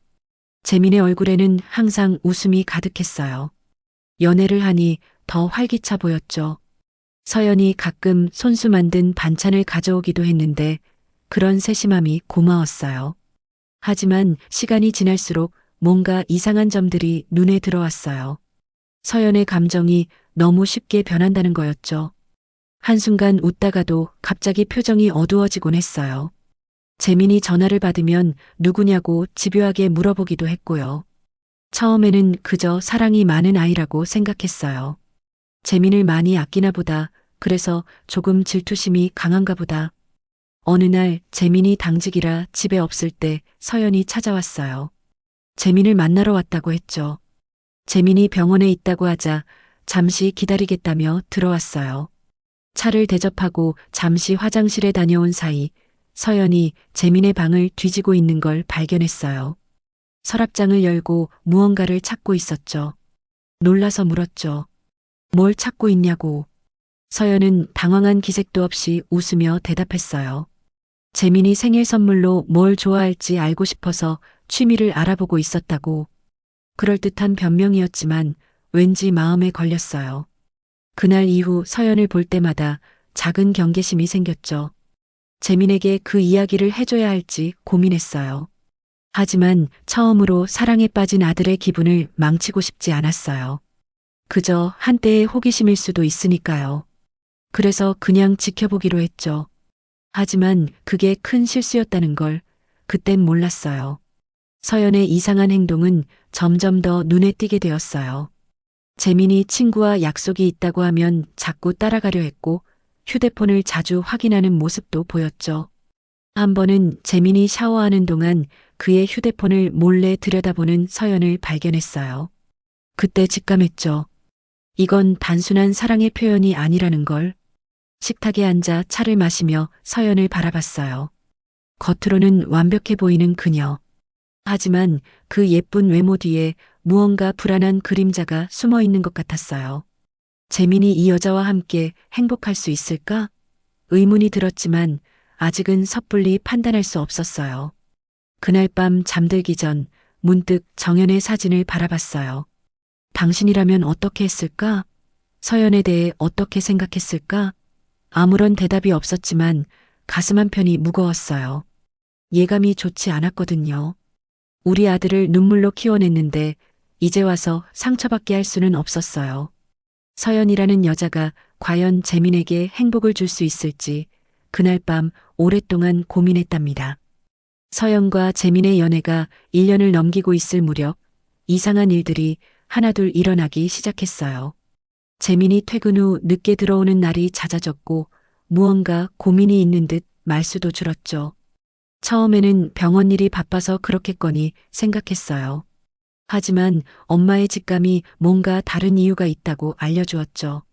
재민의 얼굴에는 항상 웃음이 가득했어요. 연애를 하니 더 활기차 보였죠. 서연이 가끔 손수 만든 반찬을 가져오기도 했는데 그런 세심함이 고마웠어요. 하지만 시간이 지날수록 뭔가 이상한 점들이 눈에 들어왔어요. 서연의 감정이 너무 쉽게 변한다는 거였죠. 한순간 웃다가도 갑자기 표정이 어두워지곤 했어요. 재민이 전화를 받으면 누구냐고 집요하게 물어보기도 했고요. 처음에는 그저 사랑이 많은 아이라고 생각했어요. 재민을 많이 아끼나 보다. 그래서 조금 질투심이 강한가 보다. 어느 날 재민이 당직이라 집에 없을 때 서연이 찾아왔어요. 재민을 만나러 왔다고 했죠. 재민이 병원에 있다고 하자 잠시 기다리겠다며 들어왔어요. 차를 대접하고 잠시 화장실에 다녀온 사이 서연이 재민의 방을 뒤지고 있는 걸 발견했어요. 서랍장을 열고 무언가를 찾고 있었죠. 놀라서 물었죠. 뭘 찾고 있냐고. 서연은 당황한 기색도 없이 웃으며 대답했어요. 재민이 생일 선물로 뭘 좋아할지 알고 싶어서 취미를 알아보고 있었다고. 그럴듯한 변명이었지만 왠지 마음에 걸렸어요. 그날 이후 서연을 볼 때마다 작은 경계심이 생겼죠. 재민에게 그 이야기를 해줘야 할지 고민했어요. 하지만 처음으로 사랑에 빠진 아들의 기분을 망치고 싶지 않았어요. 그저 한때의 호기심일 수도 있으니까요. 그래서 그냥 지켜보기로 했죠. 하지만 그게 큰 실수였다는 걸 그땐 몰랐어요. 서연의 이상한 행동은 점점 더 눈에 띄게 되었어요. 재민이 친구와 약속이 있다고 하면 자꾸 따라가려 했고 휴대폰을 자주 확인하는 모습도 보였죠. 한 번은 재민이 샤워하는 동안 그의 휴대폰을 몰래 들여다보는 서연을 발견했어요. 그때 직감했죠. 이건 단순한 사랑의 표현이 아니라는 걸. 식탁에 앉아 차를 마시며 서연을 바라봤어요. 겉으로는 완벽해 보이는 그녀. 하지만 그 예쁜 외모 뒤에 무언가 불안한 그림자가 숨어 있는 것 같았어요. 재민이 이 여자와 함께 행복할 수 있을까? 의문이 들었지만 아직은 섣불리 판단할 수 없었어요. 그날 밤 잠들기 전 문득 정연의 사진을 바라봤어요. 당신이라면 어떻게 했을까? 서연에 대해 어떻게 생각했을까? 아무런 대답이 없었지만 가슴 한편이 무거웠어요. 예감이 좋지 않았거든요. 우리 아들을 눈물로 키워냈는데 이제 와서 상처받게 할 수는 없었어요. 서연이라는 여자가 과연 재민에게 행복을 줄 수 있을지 그날 밤 오랫동안 고민했답니다. 서연과 재민의 연애가 1년을 넘기고 있을 무렵 이상한 일들이 하나둘 일어나기 시작했어요. 재민이 퇴근 후 늦게 들어오는 날이 잦아졌고 무언가 고민이 있는 듯 말수도 줄었죠. 처음에는 병원 일이 바빠서 그렇겠거니 생각했어요. 하지만 엄마의 직감이 뭔가 다른 이유가 있다고 알려주었죠.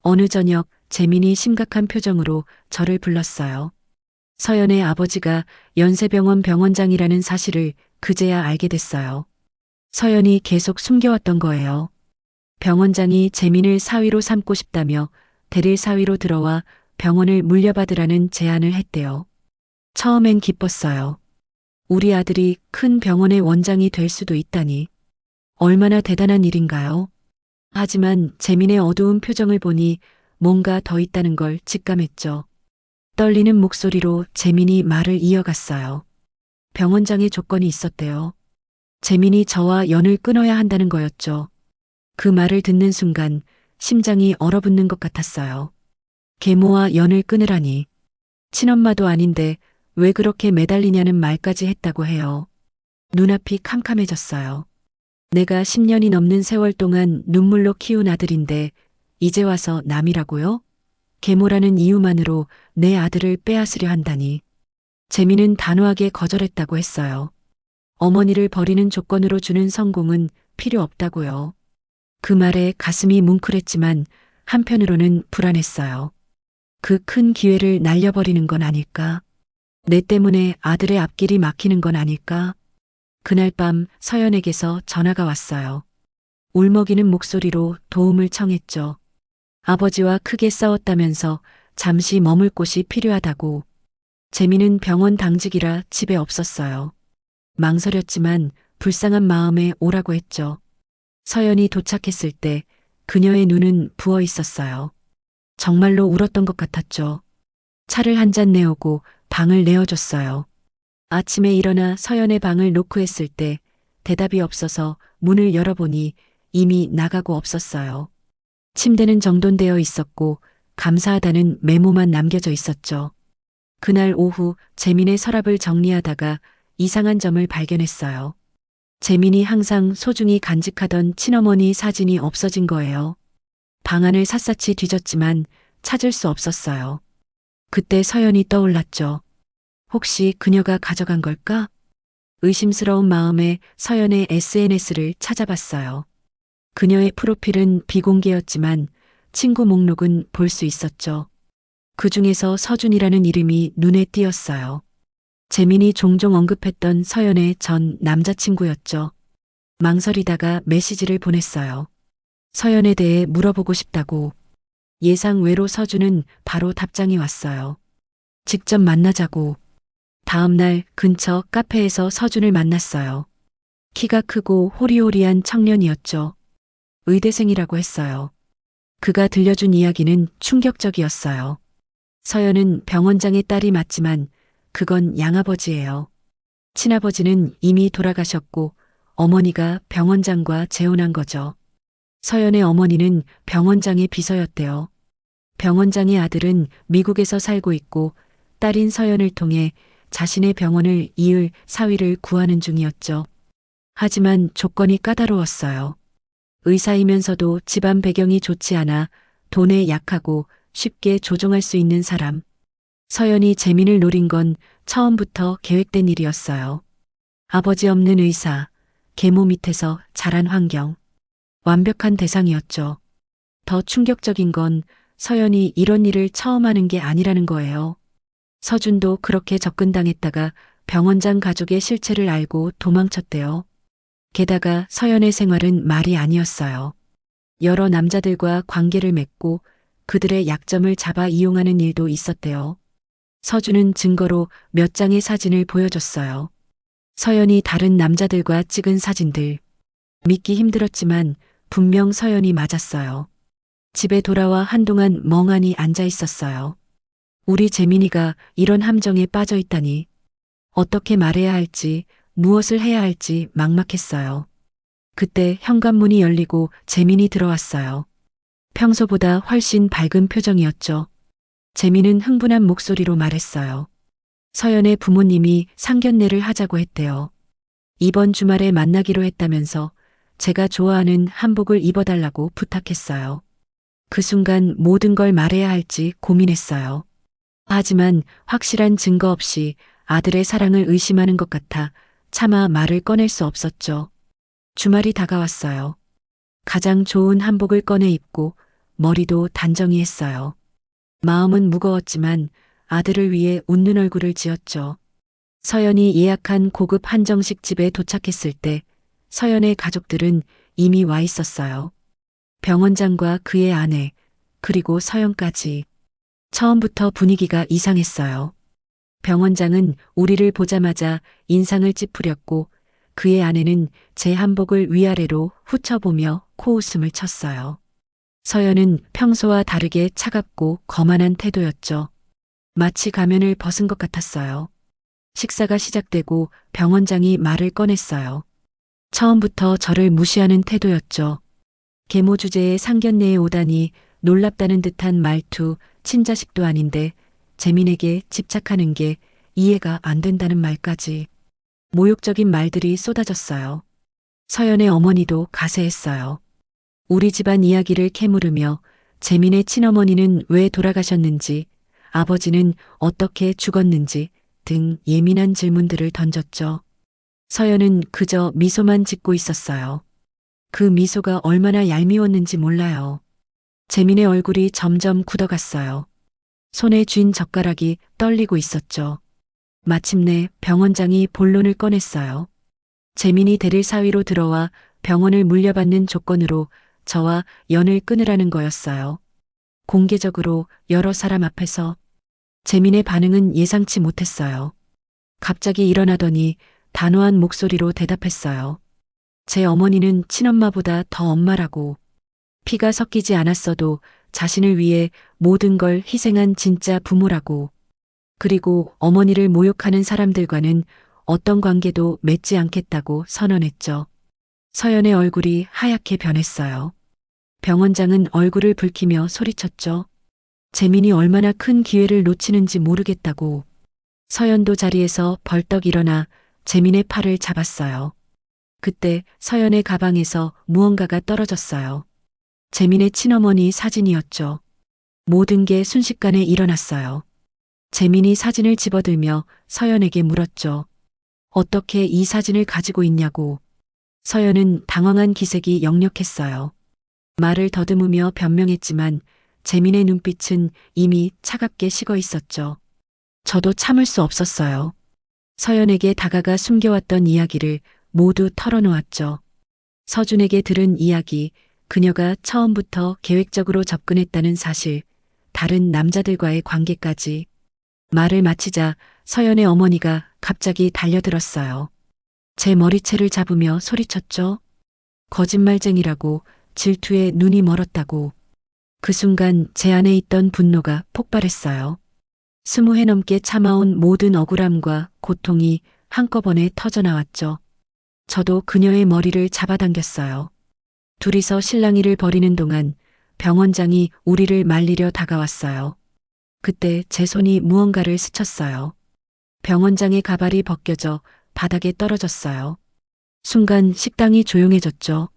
어느 저녁 재민이 심각한 표정으로 저를 불렀어요. 서연의 아버지가 연세병원 병원장이라는 사실을 그제야 알게 됐어요. 서연이 계속 숨겨왔던 거예요. 병원장이 재민을 사위로 삼고 싶다며 대릴 사위로 들어와 병원을 물려받으라는 제안을 했대요. 처음엔 기뻤어요. 우리 아들이 큰 병원의 원장이 될 수도 있다니. 얼마나 대단한 일인가요? 하지만 재민의 어두운 표정을 보니 뭔가 더 있다는 걸 직감했죠. 떨리는 목소리로 재민이 말을 이어갔어요. 병원장의 조건이 있었대요. 재민이 저와 연을 끊어야 한다는 거였죠. 그 말을 듣는 순간 심장이 얼어붙는 것 같았어요. 계모와 연을 끊으라니. 친엄마도 아닌데 왜 그렇게 매달리냐는 말까지 했다고 해요. 눈앞이 캄캄해졌어요. 내가 10년이 넘는 세월 동안 눈물로 키운 아들인데 이제 와서 남이라고요? 계모라는 이유만으로 내 아들을 빼앗으려 한다니. 재민은 단호하게 거절했다고 했어요. 어머니를 버리는 조건으로 주는 성공은 필요 없다고요. 그 말에 가슴이 뭉클했지만 한편으로는 불안했어요. 그 큰 기회를 날려버리는 건 아닐까? 내 때문에 아들의 앞길이 막히는 건 아닐까? 그날 밤 서연에게서 전화가 왔어요. 울먹이는 목소리로 도움을 청했죠. 아버지와 크게 싸웠다면서 잠시 머물 곳이 필요하다고. 재민은 병원 당직이라 집에 없었어요. 망설였지만 불쌍한 마음에 오라고 했죠. 서연이 도착했을 때 그녀의 눈은 부어 있었어요. 정말로 울었던 것 같았죠. 차를 한 잔 내오고 방을 내어줬어요. 아침에 일어나 서연의 방을 노크했을 때 대답이 없어서 문을 열어보니 이미 나가고 없었어요. 침대는 정돈되어 있었고 감사하다는 메모만 남겨져 있었죠. 그날 오후 재민의 서랍을 정리하다가 이상한 점을 발견했어요. 재민이 항상 소중히 간직하던 친어머니 사진이 없어진 거예요. 방안을 샅샅이 뒤졌지만 찾을 수 없었어요. 그때 서연이 떠올랐죠. 혹시 그녀가 가져간 걸까? 의심스러운 마음에 서연의 SNS를 찾아봤어요. 그녀의 프로필은 비공개였지만 친구 목록은 볼 수 있었죠. 그 중에서 서준이라는 이름이 눈에 띄었어요. 재민이 종종 언급했던 서연의 전 남자친구였죠. 망설이다가 메시지를 보냈어요. 서연에 대해 물어보고 싶다고. 예상 외로 서준은 바로 답장이 왔어요. 직접 만나자고. 다음 날 근처 카페에서 서준을 만났어요. 키가 크고 호리호리한 청년이었죠. 의대생이라고 했어요. 그가 들려준 이야기는 충격적이었어요. 서연은 병원장의 딸이 맞지만 그건 양아버지예요. 친아버지는 이미 돌아가셨고 어머니가 병원장과 재혼한 거죠. 서연의 어머니는 병원장의 비서였대요. 병원장의 아들은 미국에서 살고 있고 딸인 서연을 통해 자신의 병원을 이을 사위를 구하는 중이었죠. 하지만 조건이 까다로웠어요. 의사이면서도 집안 배경이 좋지 않아 돈에 약하고 쉽게 조종할 수 있는 사람. 서연이 재민을 노린 건 처음부터 계획된 일이었어요. 아버지 없는 의사, 계모 밑에서 자란 환경. 완벽한 대상이었죠. 더 충격적인 건 서연이 이런 일을 처음 하는 게 아니라는 거예요. 서준도 그렇게 접근당했다가 병원장 가족의 실체를 알고 도망쳤대요. 게다가 서연의 생활은 말이 아니었어요. 여러 남자들과 관계를 맺고 그들의 약점을 잡아 이용하는 일도 있었대요. 서준은 증거로 몇 장의 사진을 보여줬어요. 서연이 다른 남자들과 찍은 사진들. 믿기 힘들었지만 분명 서연이 맞았어요. 집에 돌아와 한동안 멍하니 앉아 있었어요. 우리 재민이가 이런 함정에 빠져 있다니. 어떻게 말해야 할지, 무엇을 해야 할지 막막했어요. 그때 현관문이 열리고 재민이 들어왔어요. 평소보다 훨씬 밝은 표정이었죠. 재민은 흥분한 목소리로 말했어요. 서연의 부모님이 상견례를 하자고 했대요. 이번 주말에 만나기로 했다면서 제가 좋아하는 한복을 입어달라고 부탁했어요. 그 순간 모든 걸 말해야 할지 고민했어요. 하지만 확실한 증거 없이 아들의 사랑을 의심하는 것 같아 차마 말을 꺼낼 수 없었죠. 주말이 다가왔어요. 가장 좋은 한복을 꺼내 입고 머리도 단정히 했어요. 마음은 무거웠지만 아들을 위해 웃는 얼굴을 지었죠. 서연이 예약한 고급 한정식 집에 도착했을 때 서연의 가족들은 이미 와 있었어요. 병원장과 그의 아내, 그리고 서연까지. 처음부터 분위기가 이상했어요. 병원장은 우리를 보자마자 인상을 찌푸렸고 그의 아내는 제 한복을 위아래로 훑어보며 코웃음을 쳤어요. 서연은 평소와 다르게 차갑고 거만한 태도였죠. 마치 가면을 벗은 것 같았어요. 식사가 시작되고 병원장이 말을 꺼냈어요. 처음부터 저를 무시하는 태도였죠. 계모 주제에 상견례에 오다니 놀랍다는 듯한 말투, 친자식도 아닌데 재민에게 집착하는 게 이해가 안 된다는 말까지. 모욕적인 말들이 쏟아졌어요. 서연의 어머니도 가세했어요. 우리 집안 이야기를 캐물으며 재민의 친어머니는 왜 돌아가셨는지, 아버지는 어떻게 죽었는지 등 예민한 질문들을 던졌죠. 서연은 그저 미소만 짓고 있었어요. 그 미소가 얼마나 얄미웠는지 몰라요. 재민의 얼굴이 점점 굳어갔어요. 손에 쥔 젓가락이 떨리고 있었죠. 마침내 병원장이 본론을 꺼냈어요. 재민이 대릴 사위로 들어와 병원을 물려받는 조건으로 저와 연을 끊으라는 거였어요. 공개적으로 여러 사람 앞에서. 재민의 반응은 예상치 못했어요. 갑자기 일어나더니 단호한 목소리로 대답했어요. 제 어머니는 친엄마보다 더 엄마라고. 피가 섞이지 않았어도 자신을 위해 모든 걸 희생한 진짜 부모라고. 그리고 어머니를 모욕하는 사람들과는 어떤 관계도 맺지 않겠다고 선언했죠. 서연의 얼굴이 하얗게 변했어요. 병원장은 얼굴을 붉히며 소리쳤죠. 재민이 얼마나 큰 기회를 놓치는지 모르겠다고. 서연도 자리에서 벌떡 일어나 재민의 팔을 잡았어요. 그때 서연의 가방에서 무언가가 떨어졌어요. 재민의 친어머니 사진이었죠. 모든 게 순식간에 일어났어요. 재민이 사진을 집어들며 서연에게 물었죠. 어떻게 이 사진을 가지고 있냐고. 서연은 당황한 기색이 역력했어요. 말을 더듬으며 변명했지만 재민의 눈빛은 이미 차갑게 식어 있었죠. 저도 참을 수 없었어요. 서연에게 다가가 숨겨왔던 이야기를 모두 털어놓았죠. 서준에게 들은 이야기, 그녀가 처음부터 계획적으로 접근했다는 사실, 다른 남자들과의 관계까지. 말을 마치자 서연의 어머니가 갑자기 달려들었어요. 제 머리채를 잡으며 소리쳤죠. 거짓말쟁이라고, 질투에 눈이 멀었다고. 그 순간 제 안에 있던 분노가 폭발했어요. 20해 넘게 참아온 모든 억울함과 고통이 한꺼번에 터져나왔죠. 저도 그녀의 머리를 잡아당겼어요. 둘이서 실랑이를 벌이는 동안 병원장이 우리를 말리려 다가왔어요. 그때 제 손이 무언가를 스쳤어요. 병원장의 가발이 벗겨져 바닥에 떨어졌어요. 순간 식당이 조용해졌죠.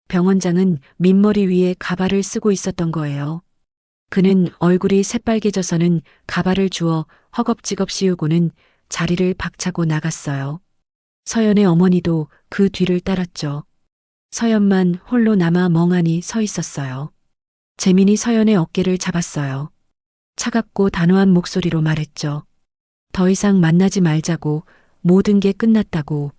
병원장은 민머리 위에 가발을 쓰고 있었던 거예요. 그는 얼굴이 새빨개져서는 가발을 주워 허겁지겁 씌우고는 자리를 박차고 나갔어요. 서연의 어머니도 그 뒤를 따랐죠. 서연만 홀로 남아 멍하니 서 있었어요. 재민이 서연의 어깨를 잡았어요. 차갑고 단호한 목소리로 말했죠. 더 이상 만나지 말자고, 모든 게 끝났다고.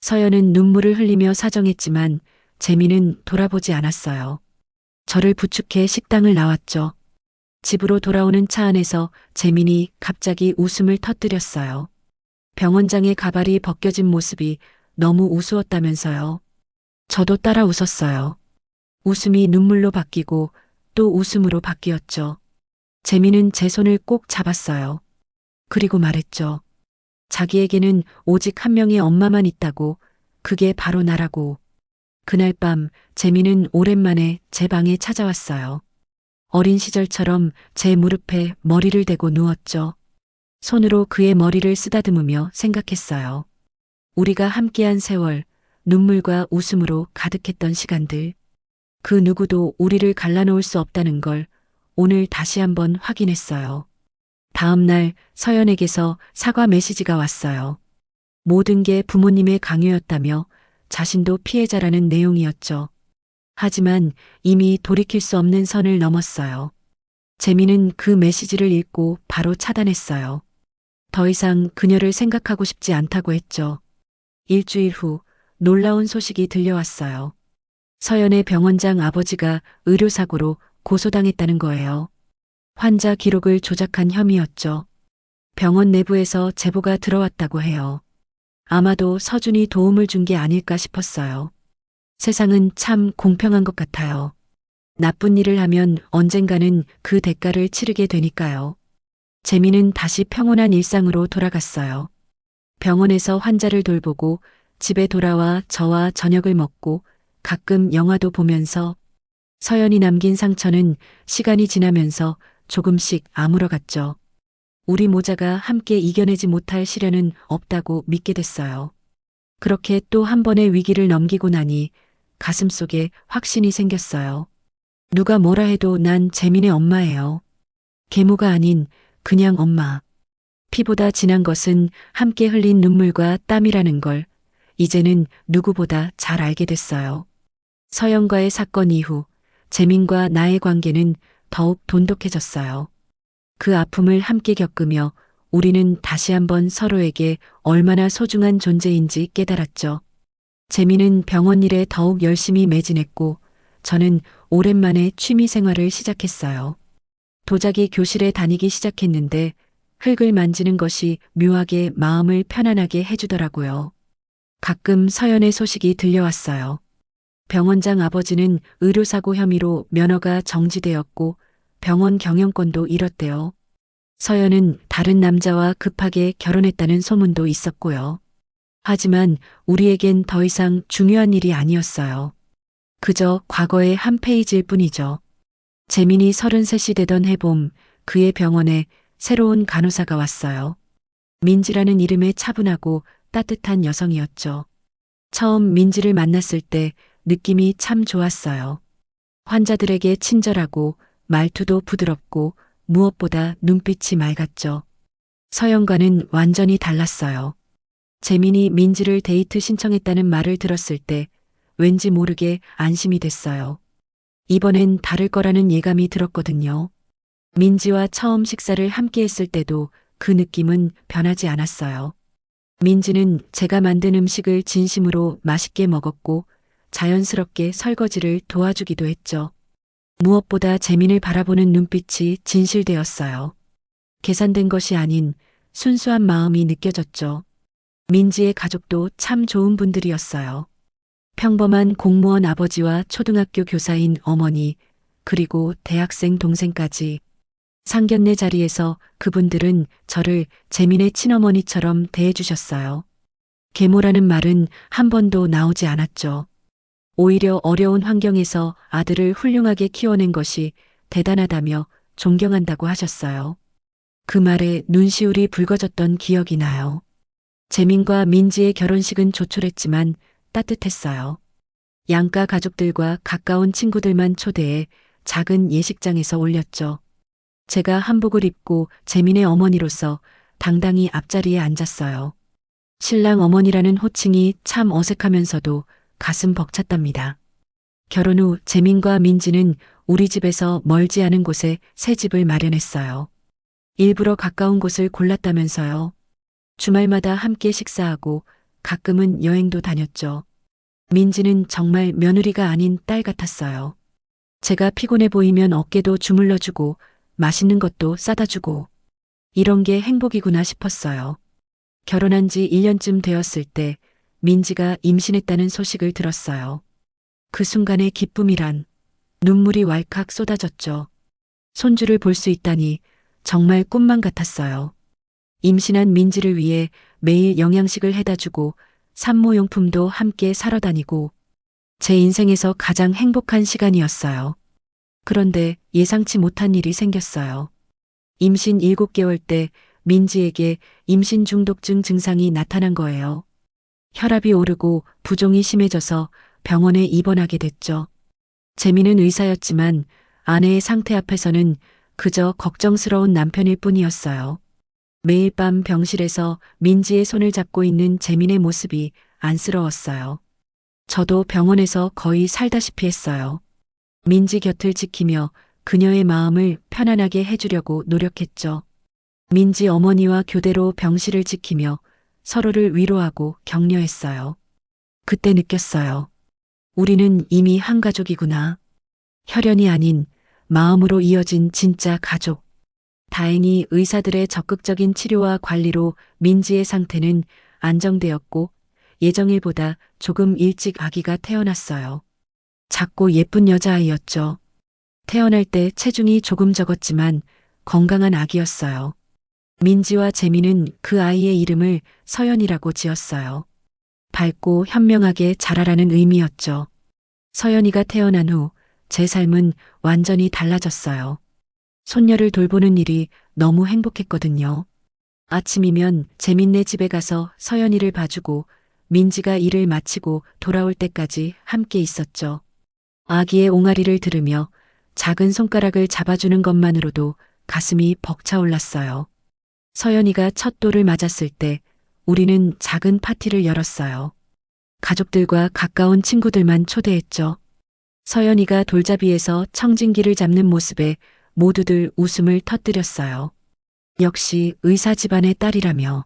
서연은 눈물을 흘리며 사정했지만 재민은 돌아보지 않았어요. 저를 부축해 식당을 나왔죠. 집으로 돌아오는 차 안에서 재민이 갑자기 웃음을 터뜨렸어요. 병원장의 가발이 벗겨진 모습이 너무 우스웠다면서요. 저도 따라 웃었어요. 웃음이 눈물로 바뀌고 또 웃음으로 바뀌었죠. 재민은 제 손을 꼭 잡았어요. 그리고 말했죠. 자기에게는 오직 한 명의 엄마만 있다고, 그게 바로 나라고. 그날 밤 재민은 오랜만에 제 방에 찾아왔어요. 어린 시절처럼 제 무릎에 머리를 대고 누웠죠. 손으로 그의 머리를 쓰다듬으며 생각했어요. 우리가 함께한 세월, 눈물과 웃음으로 가득했던 시간들. 그 누구도 우리를 갈라놓을 수 없다는 걸 오늘 다시 한번 확인했어요. 다음 날 서연에게서 사과 메시지가 왔어요. 모든 게 부모님의 강요였다며 자신도 피해자라는 내용이었죠. 하지만 이미 돌이킬 수 없는 선을 넘었어요. 재민은 그 메시지를 읽고 바로 차단했어요. 더 이상 그녀를 생각하고 싶지 않다고 했죠. 일주일 후 놀라운 소식이 들려왔어요. 서연의 병원장 아버지가 의료사고로 고소당했다는 거예요. 환자 기록을 조작한 혐의였죠. 병원 내부에서 제보가 들어왔다고 해요. 아마도 서준이 도움을 준 게 아닐까 싶었어요. 세상은 참 공평한 것 같아요. 나쁜 일을 하면 언젠가는 그 대가를 치르게 되니까요. 재민은 다시 평온한 일상으로 돌아갔어요. 병원에서 환자를 돌보고 집에 돌아와 저와 저녁을 먹고 가끔 영화도 보면서 서연이 남긴 상처는 시간이 지나면서 조금씩 아물어갔죠. 우리 모자가 함께 이겨내지 못할 시련은 없다고 믿게 됐어요. 그렇게 또 한 번의 위기를 넘기고 나니 가슴속에 확신이 생겼어요. 누가 뭐라 해도 난 재민의 엄마예요. 계모가 아닌 그냥 엄마. 피보다 진한 것은 함께 흘린 눈물과 땀이라는 걸 이제는 누구보다 잘 알게 됐어요. 서연과의 사건 이후 재민과 나의 관계는 더욱 돈독해졌어요. 그 아픔을 함께 겪으며 우리는 다시 한번 서로에게 얼마나 소중한 존재인지 깨달았죠. 재민은 병원 일에 더욱 열심히 매진했고 저는 오랜만에 취미 생활을 시작했어요. 도자기 교실에 다니기 시작했는데 흙을 만지는 것이 묘하게 마음을 편안하게 해주더라고요. 가끔 서연의 소식이 들려왔어요. 병원장 아버지는 의료사고 혐의로 면허가 정지되었고 병원 경영권도 잃었대요. 서연은 다른 남자와 급하게 결혼했다는 소문도 있었고요. 하지만 우리에겐 더 이상 중요한 일이 아니었어요. 그저 과거의 한 페이지일 뿐이죠. 재민이 33이 되던 해봄 그의 병원에 새로운 간호사가 왔어요. 민지라는 이름의 차분하고 따뜻한 여성이었죠. 처음 민지를 만났을 때 느낌이 참 좋았어요. 환자들에게 친절하고 말투도 부드럽고 무엇보다 눈빛이 맑았죠. 서연과는 완전히 달랐어요. 재민이 민지를 데이트 신청했다는 말을 들었을 때 왠지 모르게 안심이 됐어요. 이번엔 다를 거라는 예감이 들었거든요. 민지와 처음 식사를 함께 했을 때도 그 느낌은 변하지 않았어요. 민지는 제가 만든 음식을 진심으로 맛있게 먹었고 자연스럽게 설거지를 도와주기도 했죠. 무엇보다 재민을 바라보는 눈빛이 진실되었어요. 계산된 것이 아닌 순수한 마음이 느껴졌죠. 민지의 가족도 참 좋은 분들이었어요. 평범한 공무원 아버지와 초등학교 교사인 어머니, 그리고 대학생 동생까지. 상견례 자리에서 그분들은 저를 재민의 친어머니처럼 대해주셨어요. 계모라는 말은 한 번도 나오지 않았죠. 오히려 어려운 환경에서 아들을 훌륭하게 키워낸 것이 대단하다며 존경한다고 하셨어요. 그 말에 눈시울이 붉어졌던 기억이 나요. 재민과 민지의 결혼식은 조촐했지만 따뜻했어요. 양가 가족들과 가까운 친구들만 초대해 작은 예식장에서 올렸죠. 제가 한복을 입고 재민의 어머니로서 당당히 앞자리에 앉았어요. 신랑 어머니라는 호칭이 참 어색하면서도 가슴 벅찼답니다. 결혼 후 재민과 민지는 우리 집에서 멀지 않은 곳에 새 집을 마련했어요. 일부러 가까운 곳을 골랐다면서요. 주말마다 함께 식사하고 가끔은 여행도 다녔죠. 민지는 정말 며느리가 아닌 딸 같았어요. 제가 피곤해 보이면 어깨도 주물러주고 맛있는 것도 싸다 주고 이런 게 행복이구나 싶었어요. 결혼한 지 1년쯤 되었을 때 민지가 임신했다는 소식을 들었어요. 그 순간의 기쁨이란 눈물이 왈칵 쏟아졌죠. 손주를 볼 수 있다니 정말 꿈만 같았어요. 임신한 민지를 위해 매일 영양식을 해다 주고 산모용품도 함께 사러 다니고 제 인생에서 가장 행복한 시간이었어요. 그런데 예상치 못한 일이 생겼어요. 임신 7개월 때 민지에게 임신 중독증 증상이 나타난 거예요. 혈압이 오르고 부종이 심해져서 병원에 입원하게 됐죠. 재민은 의사였지만 아내의 상태 앞에서는 그저 걱정스러운 남편일 뿐이었어요. 매일 밤 병실에서 민지의 손을 잡고 있는 재민의 모습이 안쓰러웠어요. 저도 병원에서 거의 살다시피 했어요. 민지 곁을 지키며 그녀의 마음을 편안하게 해주려고 노력했죠. 민지 어머니와 교대로 병실을 지키며 서로를 위로하고 격려했어요. 그때 느꼈어요. 우리는 이미 한 가족이구나. 혈연이 아닌 마음으로 이어진 진짜 가족. 다행히 의사들의 적극적인 치료와 관리로 민지의 상태는 안정되었고 예정일보다 조금 일찍 아기가 태어났어요. 작고 예쁜 여자아이였죠. 태어날 때 체중이 조금 적었지만 건강한 아기였어요. 민지와 재민은 그 아이의 이름을 서연이라고 지었어요. 밝고 현명하게 자라라는 의미였죠. 서연이가 태어난 후 제 삶은 완전히 달라졌어요. 손녀를 돌보는 일이 너무 행복했거든요. 아침이면 재민네 집에 가서 서연이를 봐주고 민지가 일을 마치고 돌아올 때까지 함께 있었죠. 아기의 옹알이를 들으며 작은 손가락을 잡아주는 것만으로도 가슴이 벅차올랐어요. 서연이가 첫 돌을 맞았을 때 우리는 작은 파티를 열었어요. 가족들과 가까운 친구들만 초대했죠. 서연이가 돌잡이에서 청진기를 잡는 모습에 모두들 웃음을 터뜨렸어요. 역시 의사 집안의 딸이라며.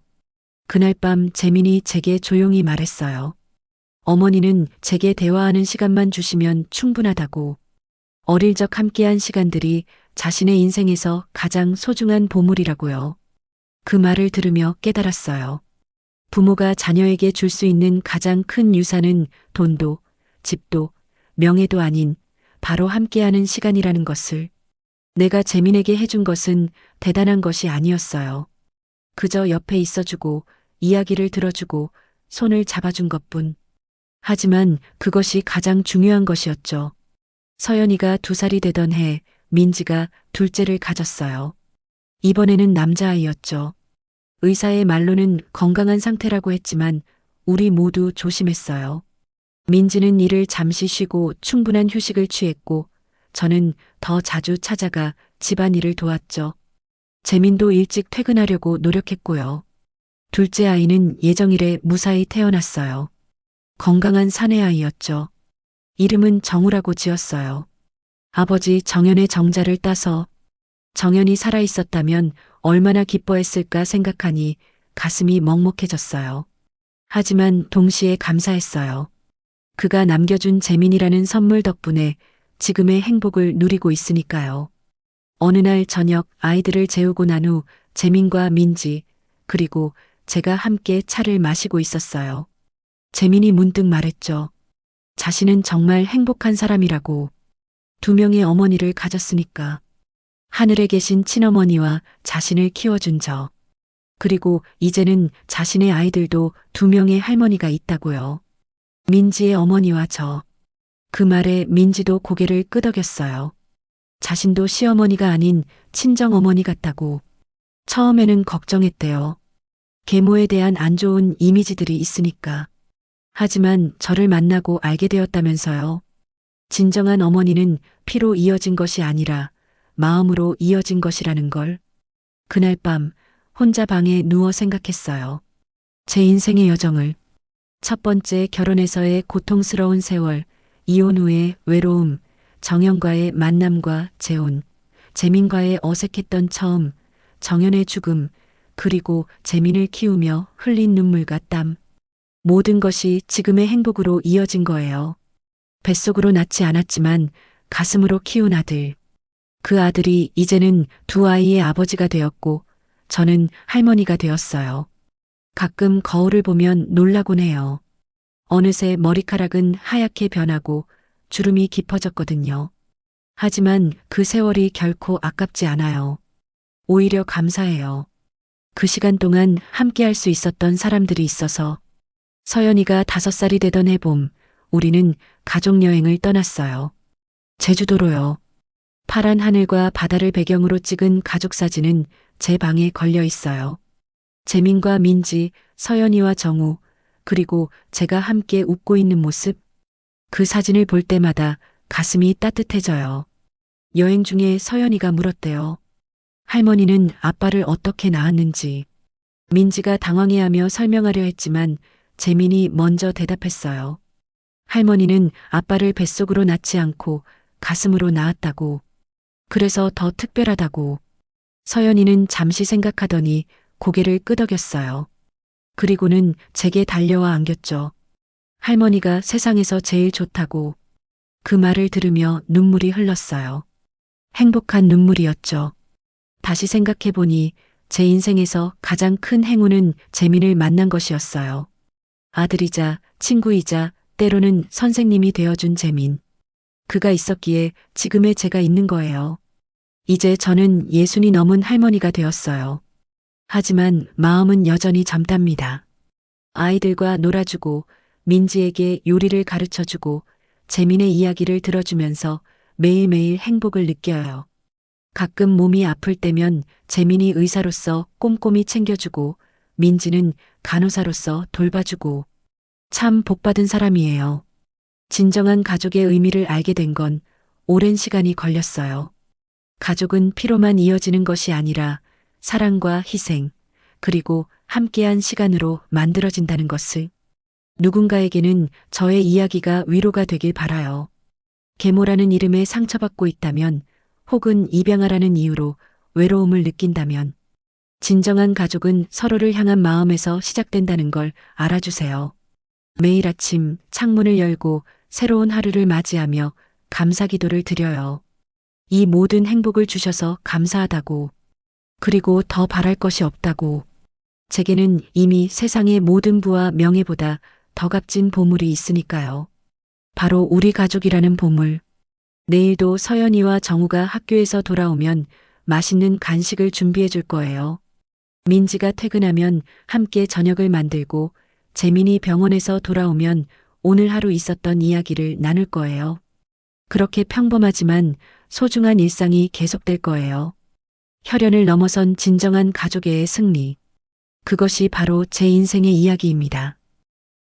그날 밤 재민이 제게 조용히 말했어요. 어머니는 제게 대화하는 시간만 주시면 충분하다고. 어릴 적 함께한 시간들이 자신의 인생에서 가장 소중한 보물이라고요. 그 말을 들으며 깨달았어요. 부모가 자녀에게 줄 수 있는 가장 큰 유산은 돈도, 집도, 명예도 아닌 바로 함께하는 시간이라는 것을. 내가 재민에게 해준 것은 대단한 것이 아니었어요. 그저 옆에 있어주고 이야기를 들어주고 손을 잡아준 것뿐. 하지만 그것이 가장 중요한 것이었죠. 서연이가 2살이 되던 해 민지가 둘째를 가졌어요. 이번에는 남자아이였죠. 의사의 말로는 건강한 상태라고 했지만 우리 모두 조심했어요. 민지는 일을 잠시 쉬고 충분한 휴식을 취했고 저는 더 자주 찾아가 집안일을 도왔죠. 재민도 일찍 퇴근하려고 노력했고요. 둘째 아이는 예정일에 무사히 태어났어요. 건강한 사내아이였죠. 이름은 정우라고 지었어요. 아버지 정연의 정자를 따서 정연이 살아있었다면 얼마나 기뻐했을까 생각하니 가슴이 먹먹해졌어요. 하지만 동시에 감사했어요. 그가 남겨준 재민이라는 선물 덕분에 지금의 행복을 누리고 있으니까요. 어느 날 저녁 아이들을 재우고 난 후 재민과 민지 그리고 제가 함께 차를 마시고 있었어요. 재민이 문득 말했죠. 자신은 정말 행복한 사람이라고. 2명의 어머니를 가졌으니까. 하늘에 계신 친어머니와 자신을 키워준 저. 그리고 이제는 자신의 아이들도 2명의 할머니가 있다고요. 민지의 어머니와 저. 그 말에 민지도 고개를 끄덕였어요. 자신도 시어머니가 아닌 친정어머니 같다고. 처음에는 걱정했대요. 계모에 대한 안 좋은 이미지들이 있으니까. 하지만 저를 만나고 알게 되었다면서요. 진정한 어머니는 피로 이어진 것이 아니라 마음으로 이어진 것이라는 걸. 그날 밤 혼자 방에 누워 생각했어요. 제 인생의 여정을. 첫 번째 결혼에서의 고통스러운 세월, 이혼 후의 외로움, 정연과의 만남과 재혼, 재민과의 어색했던 처음, 정연의 죽음, 그리고 재민을 키우며 흘린 눈물과 땀. 모든 것이 지금의 행복으로 이어진 거예요. 뱃속으로 낳지 않았지만 가슴으로 키운 아들. 그 아들이 이제는 2 아이의 아버지가 되었고 저는 할머니가 되었어요. 가끔 거울을 보면 놀라곤 해요. 어느새 머리카락은 하얗게 변하고 주름이 깊어졌거든요. 하지만 그 세월이 결코 아깝지 않아요. 오히려 감사해요. 그 시간 동안 함께 할 수 있었던 사람들이 있어서. 서연이가 5살이 되던 해봄, 우리는 가족여행을 떠났어요. 제주도로요. 파란 하늘과 바다를 배경으로 찍은 가족 사진은 제 방에 걸려 있어요. 재민과 민지, 서연이와 정우, 그리고 제가 함께 웃고 있는 모습. 그 사진을 볼 때마다 가슴이 따뜻해져요. 여행 중에 서연이가 물었대요. 할머니는 아빠를 어떻게 낳았는지. 민지가 당황해하며 설명하려 했지만 재민이 먼저 대답했어요. 할머니는 아빠를 뱃속으로 낳지 않고 가슴으로 낳았다고. 그래서 더 특별하다고. 서연이는 잠시 생각하더니 고개를 끄덕였어요. 그리고는 제게 달려와 안겼죠. 할머니가 세상에서 제일 좋다고. 그 말을 들으며 눈물이 흘렀어요. 행복한 눈물이었죠. 다시 생각해보니 제 인생에서 가장 큰 행운은 재민을 만난 것이었어요. 아들이자 친구이자 때로는 선생님이 되어준 재민. 그가 있었기에 지금의 제가 있는 거예요. 이제 저는 60이 넘은 할머니가 되었어요. 하지만 마음은 여전히 젊답니다. 아이들과 놀아주고 민지에게 요리를 가르쳐주고 재민의 이야기를 들어주면서 매일매일 행복을 느껴요. 가끔 몸이 아플 때면 재민이 의사로서 꼼꼼히 챙겨주고 민지는 간호사로서 돌봐주고 참 복받은 사람이에요. 진정한 가족의 의미를 알게 된 건 오랜 시간이 걸렸어요. 가족은 피로만 이어지는 것이 아니라 사랑과 희생, 그리고 함께한 시간으로 만들어진다는 것을. 누군가에게는 저의 이야기가 위로가 되길 바라요. 계모라는 이름에 상처받고 있다면, 혹은 입양아라는 이유로 외로움을 느낀다면, 진정한 가족은 서로를 향한 마음에서 시작된다는 걸 알아주세요. 매일 아침 창문을 열고 새로운 하루를 맞이하며 감사 기도를 드려요. 이 모든 행복을 주셔서 감사하다고. 그리고 더 바랄 것이 없다고. 제게는 이미 세상의 모든 부와 명예보다 더 값진 보물이 있으니까요. 바로 우리 가족이라는 보물. 내일도 서연이와 정우가 학교에서 돌아오면 맛있는 간식을 준비해 줄 거예요. 민지가 퇴근하면 함께 저녁을 만들고, 재민이 병원에서 돌아오면 오늘 하루 있었던 이야기를 나눌 거예요. 그렇게 평범하지만 소중한 일상이 계속될 거예요. 혈연을 넘어선 진정한 가족의 승리. 그것이 바로 제 인생의 이야기입니다.